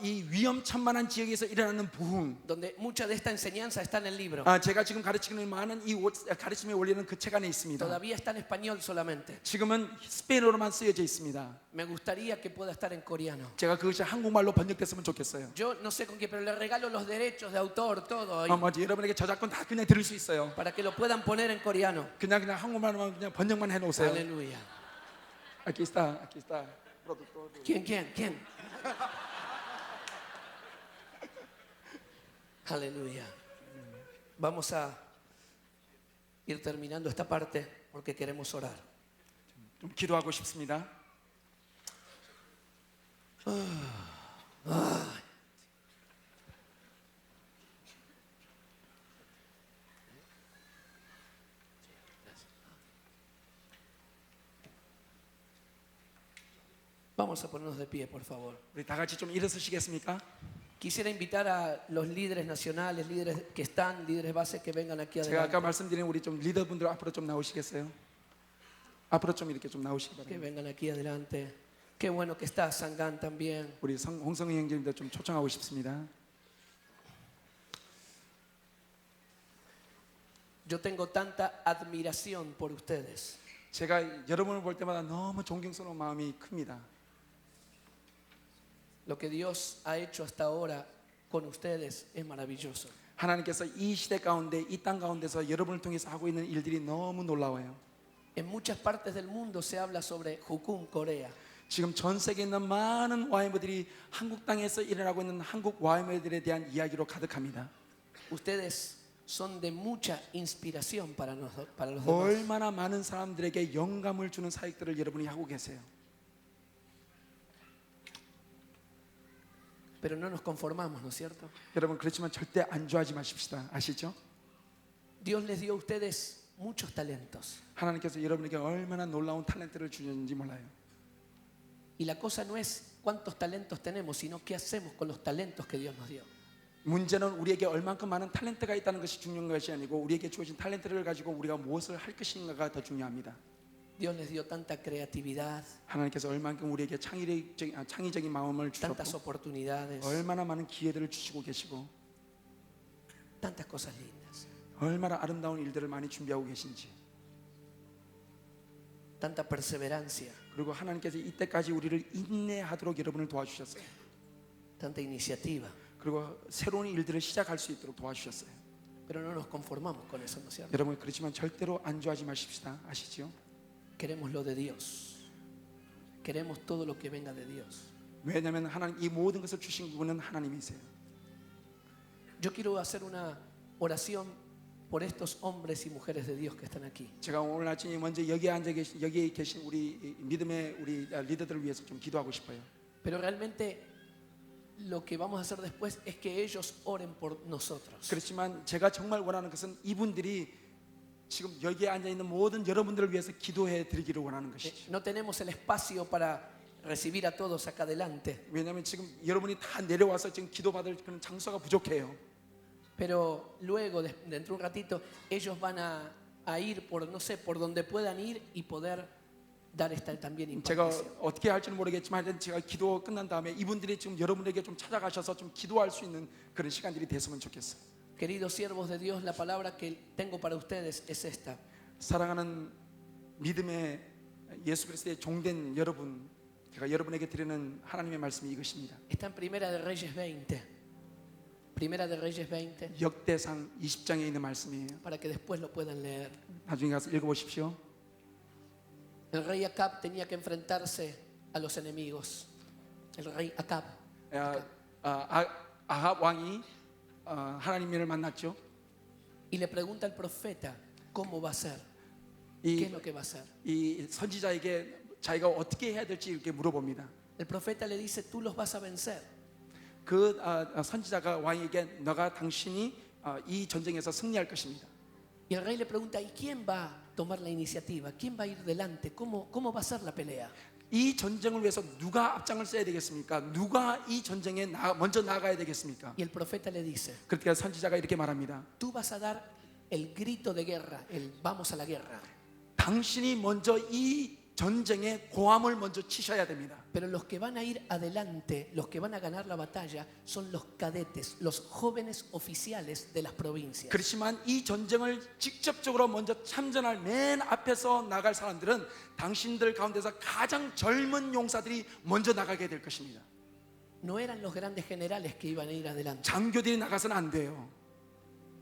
이 위험천만한 지역에서 일어나는 부흥. donde mucha de esta enseñanza está en el libro. 제가 지금 가르치는 많은 이 가르침의 원리는 그 책 안에 있습니다. Todavía está en español solamente. 지금은 스페인어로만 쓰여져 있습니다. Me gustaría que pueda estar en coreano. 제가 그것이 한국말로 번역됐으면 좋겠어요. Yo no sé con qué, pero le regalo los derechos de autor, todo, 맞아. 여러분에게 저작권 다 그냥 들을 수 있어요. para que lo puedan poner en coreano. 그냥 한국말로만 그냥 번역만 해놓으세요. Aleluya. Aquí está. productor. ¿Quién? Aleluya. Vamos a ir terminando esta parte porque queremos orar. 좀 기도하고 싶습니다. Vamos a ponernos de pie, por favor. 우리 다 같이 좀 일어서시겠습니까? Quisiera invitar a los líderes nacionales, líderes que están, líderes base que vengan aquí 제가 아까 adelante. 말씀드린 우리 좀 리더분들 앞으로 좀 나오시겠어요? 앞으로 좀 이렇게 좀 나오시기 Que 바랍니다. vengan aquí adelante. Qué bueno que está Sangán también. 우리 홍성희 형제님도 좀 초청하고 싶습니다. Yo tengo tanta admiración por ustedes. 제가 여러분을 볼 때마다 너무 존경스러운 마음이 큽니다. Lo que Dios ha hecho hasta ahora con ustedes es maravilloso. 하나님께서 이 시대 가운데 이 땅 가운데서 여러분을 통해서 하고 있는 일들이 너무 놀라워요. En muchas partes del mundo se habla sobre Jukum, Corea. 지금 전 세계에 있는 많은 와이머들이 한국 땅에서 일어나고 있는 한국 와이머들에 대한 이야기로 가득합니다. Ustedes son de mucha inspiración para los demás. 얼마나 많은 사람들에게 영감을 주는 사역들을 여러분이 하고 계세요. Pero no nos conformamos, ¿no es cierto? 여러분 그렇지만 절대 안주하지 마십시다. 아시죠? Dios les dio a ustedes muchos talentos. 하나님께서 여러분에게 얼마나 놀라운 탤런트를 주셨는지 몰라요. Y la cosa no es cuántos talentos tenemos, sino qué hacemos con los talentos que Dios nos dio. 문제는 우리에게 얼만큼 많은 탤런트가 있다는 것이 중요한 것이 아니고 우리에게 주어진 탤런트를 가지고 우리가 무엇을 할 것인가가 더 중요합니다. Dios les dio tanta creatividad, 하나님께서 얼만큼 우리에게 창의적인 마음을 주셨고 tantas oportunidades, 얼마나 많은 기회들을 주시고 계시고 tantas cosas lindas, 얼마나 아름다운 일들을 많이 준비하고 계신지 tanta perseverancia, 그리고 하나님께서 이때까지 우리를 인내하도록 여러분을 도와주셨어요. tanta iniciativa. 그리고 새로운 일들을 시작할 수 있도록 도와주셨어요. Pero no nos conformamos con eso, ¿no es cierto? 여러분 그렇지만 절대로 안주하지 마십시다. 아시죠? Queremos lo de Dios. Queremos todo lo que venga de Dios. 왜냐하면 하나님 이 모든 것을 주신 분은 하나님이세요. Yo quiero hacer una oración por estos hombres y mujeres de Dios que están aquí. 제가 오늘 아침에 먼저 여기에 계신 우리 믿음의 우리 리더들을 위해서 좀 기도하고 싶어요. Pero realmente lo que vamos a hacer después es que ellos oren por nosotros. 그렇지만 제가 정말 원하는 것은 이분들이 지금 여기에 앉아 있는 모든 여러분들을 위해서 기도해 드리기를 원하는 것이죠. No tenemos el espacio para recibir a todos acá adelante. 왜냐하면 지금 여러분이 다 내려와서 지금 기도받을 그런 장소가 부족해요. Pero luego, dentro de un ratito, ellos van a ir por, no sé, por donde puedan ir y poder dar esta también 제가 impartición. 어떻게 할지는 모르겠지만 하여튼 제가 기도 끝난 다음에 이분들이 지금 여러분에게 좀 찾아가셔서 좀 기도할 수 있는 그런 시간들이 됐으면 좋겠어요. Queridos siervos de Dios, la palabra que tengo para ustedes es esta. 사랑하는 믿음의 예수 그리스도의 종된 여러분, 제가 여러분에게 드리는 하나님의 말씀이 이것입니다. Está en Primera de Reyes 20. Primera de Reyes 20, 역대상 20장에 있는 말씀이에요. para que después lo puedan leer. 나중에 가서 읽어보십시오. El rey Acab tenía que enfrentarse a los enemigos. El rey Acab. 아합 왕이 하나님을 만났죠. Y le pregunta al profeta, ¿cómo va a ser? ¿Qué es 이, lo que va a hacer? 이 선지자에게 자기가 어떻게 해야 될지 이렇게 물어봅니다. El profeta le dice, tú los vas a vencer. 그 선지자가 왕에게 너가 당신이 이 전쟁에서 승리할 것입니다. Y el rey le pregunta, ¿y quién va a tomar la iniciativa? ¿Quién va a ir delante? ¿Cómo va a ser la pelea? 이 전쟁을 위해서 누가 앞장을 써야 되겠습니까? 누가 이 전쟁에 먼저 나가야 되겠습니까? Y el profeta le dice, 그렇게 선지자가 이렇게 말합니다. tú vas a dar el grito de guerra, el vamos a la guerra. 당신이 먼저 이 전쟁의 고함을 먼저 치셔야 됩니다. Pero los que van a ir adelante, los que van a ganar la batalla, son los cadetes, los jóvenes oficiales de las provincias. 그렇지만 이 전쟁을 직접적으로 먼저 참전할 맨 앞에서 나갈 사람들은 당신들 가운데서 가장 젊은 용사들이 먼저 나가게 될 것입니다. No eran los grandes generales que iban a ir adelante, 장교들이 나가서는 안 돼요.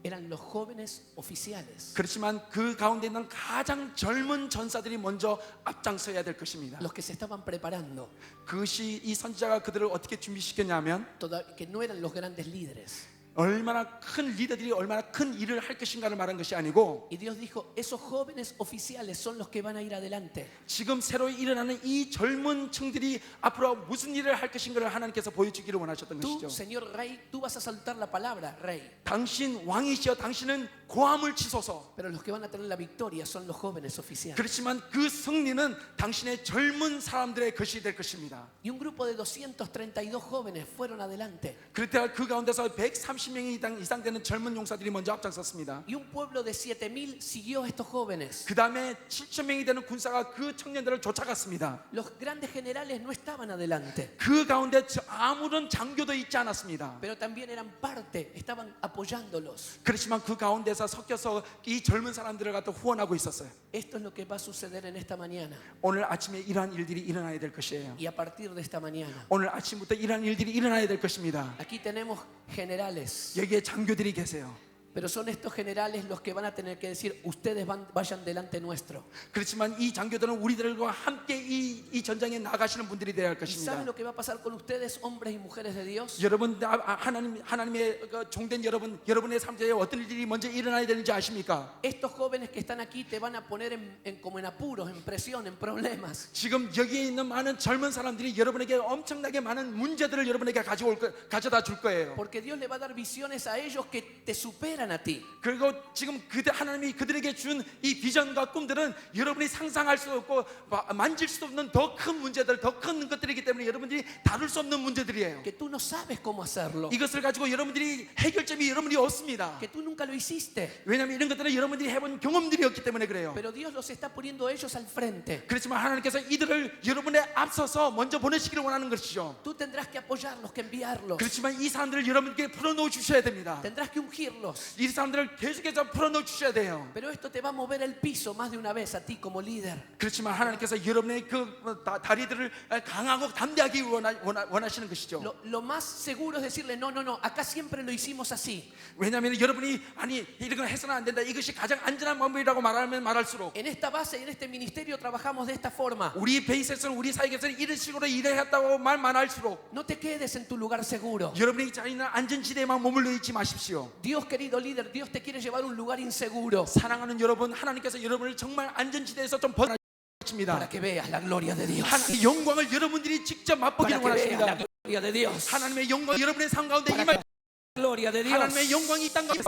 eran los jóvenes oficiales, 그렇지만 그 가운데 있는 가장 젊은 전사들이 먼저 앞장서야 될 것입니다. los que se estaban preparando, 그것이 이 선지자가 그들을 어떻게 준비시켰냐면 que no eran los grandes líderes. 얼마나 큰 리더들이 얼마나 큰 일을 할 것인가를 말한 것이 아니고 Y Dios dijo, esos jóvenes oficiales son los que van a ir adelante. 지금 새로 일어나는 이 젊은 층들이 앞으로 무슨 일을 할 것인가를 하나님께서 보여주기를 원하셨던 Tú, 것이죠. señor rey, tú vas a soltar la palabra, rey. 당신 왕이시여 당신은 고함을 치소서. Pero los que van a tener la victoria son los jóvenes oficiales. 그렇지만 그 승리는 당신의 젊은 사람들의 것이 될 것입니다. Y un grupo de 232 jóvenes fueron adelante. 그럴 때 그 가운데서 130명이 이상 되는 젊은 용사들이 먼저 앞장섰습니다. Y un pueblo de 7,000 siguió a estos jóvenes. 그 다음에 7,000명이 되는 군사가 그 청년들을 쫓아갔습니다. Los grandes generales no estaban adelante, 그 가운데 아무런 장교도 있지 않았습니다. pero también eran parte, estaban apoyándolos. 그렇지만 그 가운데서 섞여서 이 젊은 사람들을 갖다 후원하고 있었어요. Esto es lo que va a suceder en esta mañana. 오늘 아침에 이러한 일들이 일어나야 될 것이에요. Y a partir de esta mañana, 오늘 아침부터 이러한 일들이 일어나야 될 것입니다. aquí tenemos generales, 여기에 장교들이 계세요. Pero son estos generales los que van a tener que decir, ustedes vayan delante nuestro. 그렇지만 이 장교들은 우리들과 함께 이 전장에 나가시는 분들이 되어야 할 ¿Y saben 것입니다. lo que va a pasar con ustedes, hombres y mujeres de Dios? 여러분, 하나님의 종된 여러분의 삶에 어떤 일이 먼저 일어나야 되는지 아십니까? Estos jóvenes que están aquí te van a poner como en apuros, en presión, en problemas. 지금 여기에 있는 많은 젊은 사람들이 여러분에게 엄청나게 많은 문제들을 여러분에게 가져다 줄 거예요. Porque Dios le va a dar visiones a ellos que te superan a ti. 그리고 지금 하나님이 그들에게 준 이 비전과 꿈들은 여러분이 상상할 수 없고 만질 수 없는 더 큰 문제들, 더 큰 것들이기 때문에 여러분들이 다룰 수 없는 문제들이에요. Que tú no sabes cómo hacerlo. 이것을 가지고 여러분들이 해결점이 여러분이 없습니다. Que tú nunca lo hiciste. 왜냐하면 이런 것들은 여러분들이 해본 경험들이 없기 때문에 그래요. Pero Dios los está poniendo a ellos al frente. 그렇지만 하나님께서 이들을 여러분의 앞서서 먼저 보내시기를 원하는 것이죠. Tú tendrás que apoyarlos, que enviarlos. 그렇지만 이 사람들을 여러분께 풀어놓어 주셔야 됩니다. Tendrás que ungirlos. 이 사람들을 계속해서 풀어놓어 주셔야 돼요. Pero esto te va a mover el piso más de una vez a ti como líder. 그렇지만 하나님께서 여러분의 그 다리들을 강하고 담대하게 원하시는 것이죠. Lo más seguro es decirle, no, no, no, acá siempre lo hicimos así. 왜냐하면 여러분이 아니 이런 건 해서는 안 된다. 이것이 가장 안전한 방법이라고 말하면 말할수록 En esta base y en este ministerio trabajamos de esta forma. 우리 베이스에서는 우리 사역에서는 이런 식으로 일해왔다고 말만 할수록 No te quedes en tu lugar seguro. 여러분이 자리는 안전지대에만 머물러 있지 마십시오. Dios, querido líder, Dios te quiere llevar a un lugar inseguro 사랑하는 여러분, 하나님께서 여러분을 정말 안전지대에서 좀 para 벗어나십니다. que veas la gloria de Dios. 하나님의 영광을 여러분들이 직접 맛보기를 Para que veas la 원하십니다. gloria de Dios. 하나님의 영광이 여러분의 삶 가운데 Para 임할 que veas la gloria de Dios. 하나님의 영광이 이 땅 가운데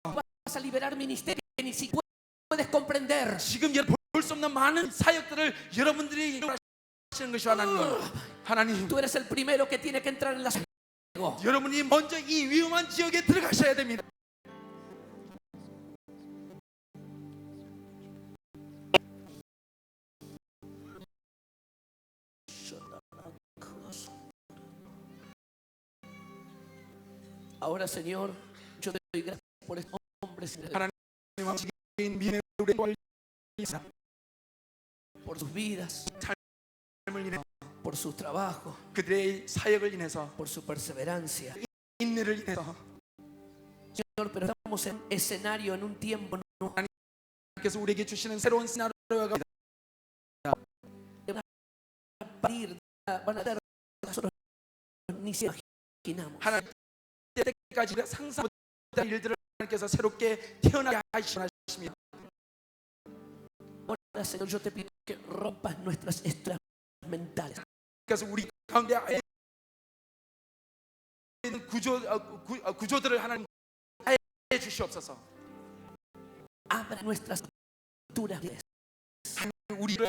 Vas a liberar ministerios que ni siquiera puedes comprender. 지금 볼 수 없는 많은 사역들을 여러분들이 하시는 것이 하나님 Tú eres el primero que tiene que entrar en la 여러분이 먼저 이 위험한 지역에 들어가셔야 됩니다. Ahora, Señor, yo te doy gracias por estos hombres y mujeres, 하나님 por sus vidas, 삶을 인해 por su trabajo, 그들의 사역을 인해서 por su perseverancia. 인내를 인해서 Señor, pero estamos en un escenario, en un tiempo nuevo. 그래서 우리에게 주시는 새로운 시나리오가 Van a dar nosotros ni se imaginamos. 하나님 때까지 상상 못한 일들을 하나님께서 새롭게 태어나게 하십니다. Ahora, Señor, yo te pido que rompas nuestras estructuras mentales. 그래서 우리 가운데 있는 구조들을 하나님 해 주시옵소서. Abra nuestras estructuras. 우리를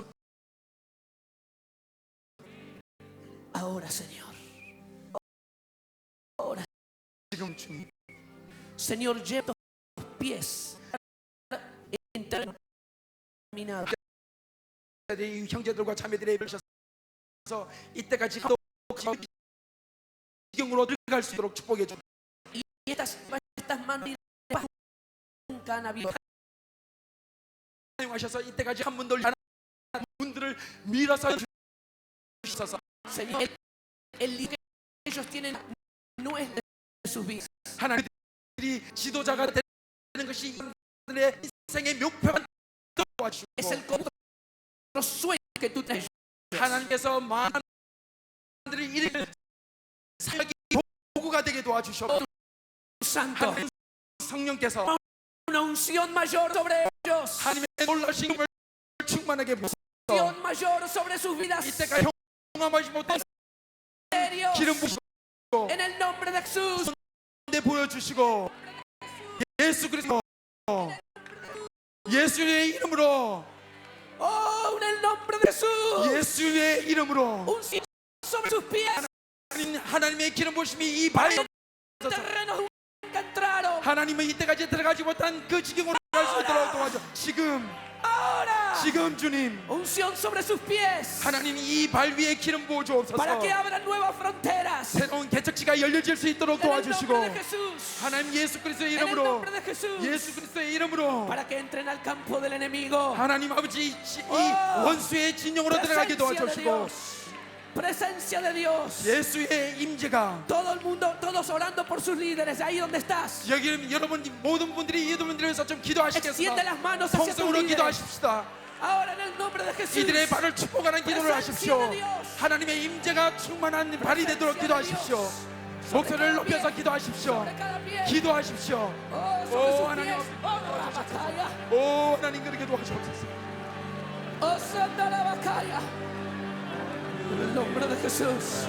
Ahora, Señor. Ahora, 지금 주님 Señor, lleva tus pies encaminados. 이 형제들과 자매들의 입을 주셔서 이때까지 지경으로 들어갈 수 있도록 축복해 주옵소서. Y estas manos nunca han abierto. 사용하셔서 이때까지 한 문들 문들을 밀어서 주셔서 Señor, el líder que ellos tienen no es de sus vidas. 하나님들이 지도자가 되는 것이 그들의 인생의 목표가 Es el 도와주시고 sueño que tú traes. 하나님께서 많은 사람들이 이를 사역의 도구가 되게 도와주시고 Santo, 하나님 성령께서 una unción mayor sobre ellos. 하나님의 놀라신 힘을 충만하게 부어서 Unción mayor sobre sus vidas. 이때까지 경험하지 못한 Serios. 기름 부으시고 En el nombre de Jesús. 내 보여주시고 예수 그리스도 예수의 이름으로 Oh, en el nombre de Jesús. 예수의 이름으로 Unción sobre sus pies. 하나님의 기름 부으심이 이 발에 Terrenos nunca entraron. 하나님은 이때까지 들어가지 못한 그 지경으로 갈 수 있도록 도와줘. 지금 주님 Unción sobre sus pies. 하나님 이 발 위에 기름 부어 주옵소서. Para que abran nuevas fronteras. 새로운 개척지가 열려질 수 있도록 En el 도와주시고 nombre de Jesús. 하나님 예수 그리스도의 En el 이름으로 nombre de Jesús. 예수 그리스도의 이름으로 Para que entren al campo del enemigo. 하나님 아버지 이 원수의 진영으로 들어가게 Presencia de 도와주시고 Dios. Presencia de Dios. 예수의 임재가 Todo el mundo, todos orando por sus líderes. Ahí donde estás. 여기 여러분 모든 분들이 이분들을 위해서 좀 기도하시겠습니다. Extiende las manos hacia tus 통성으로 líderes. 기도하십시다. Ahora en el nombre de Jesús. 이들의 발을 축복하는 기도를 하십시오. 하나님의 임재가 충만한 발이 되도록 기도하십시오. 목소리를 높여서 기도하십시오. 기도하십시오. 오 하나님, 오 하나님 그렇게 도와주옵소서. En el nombre de Jesús.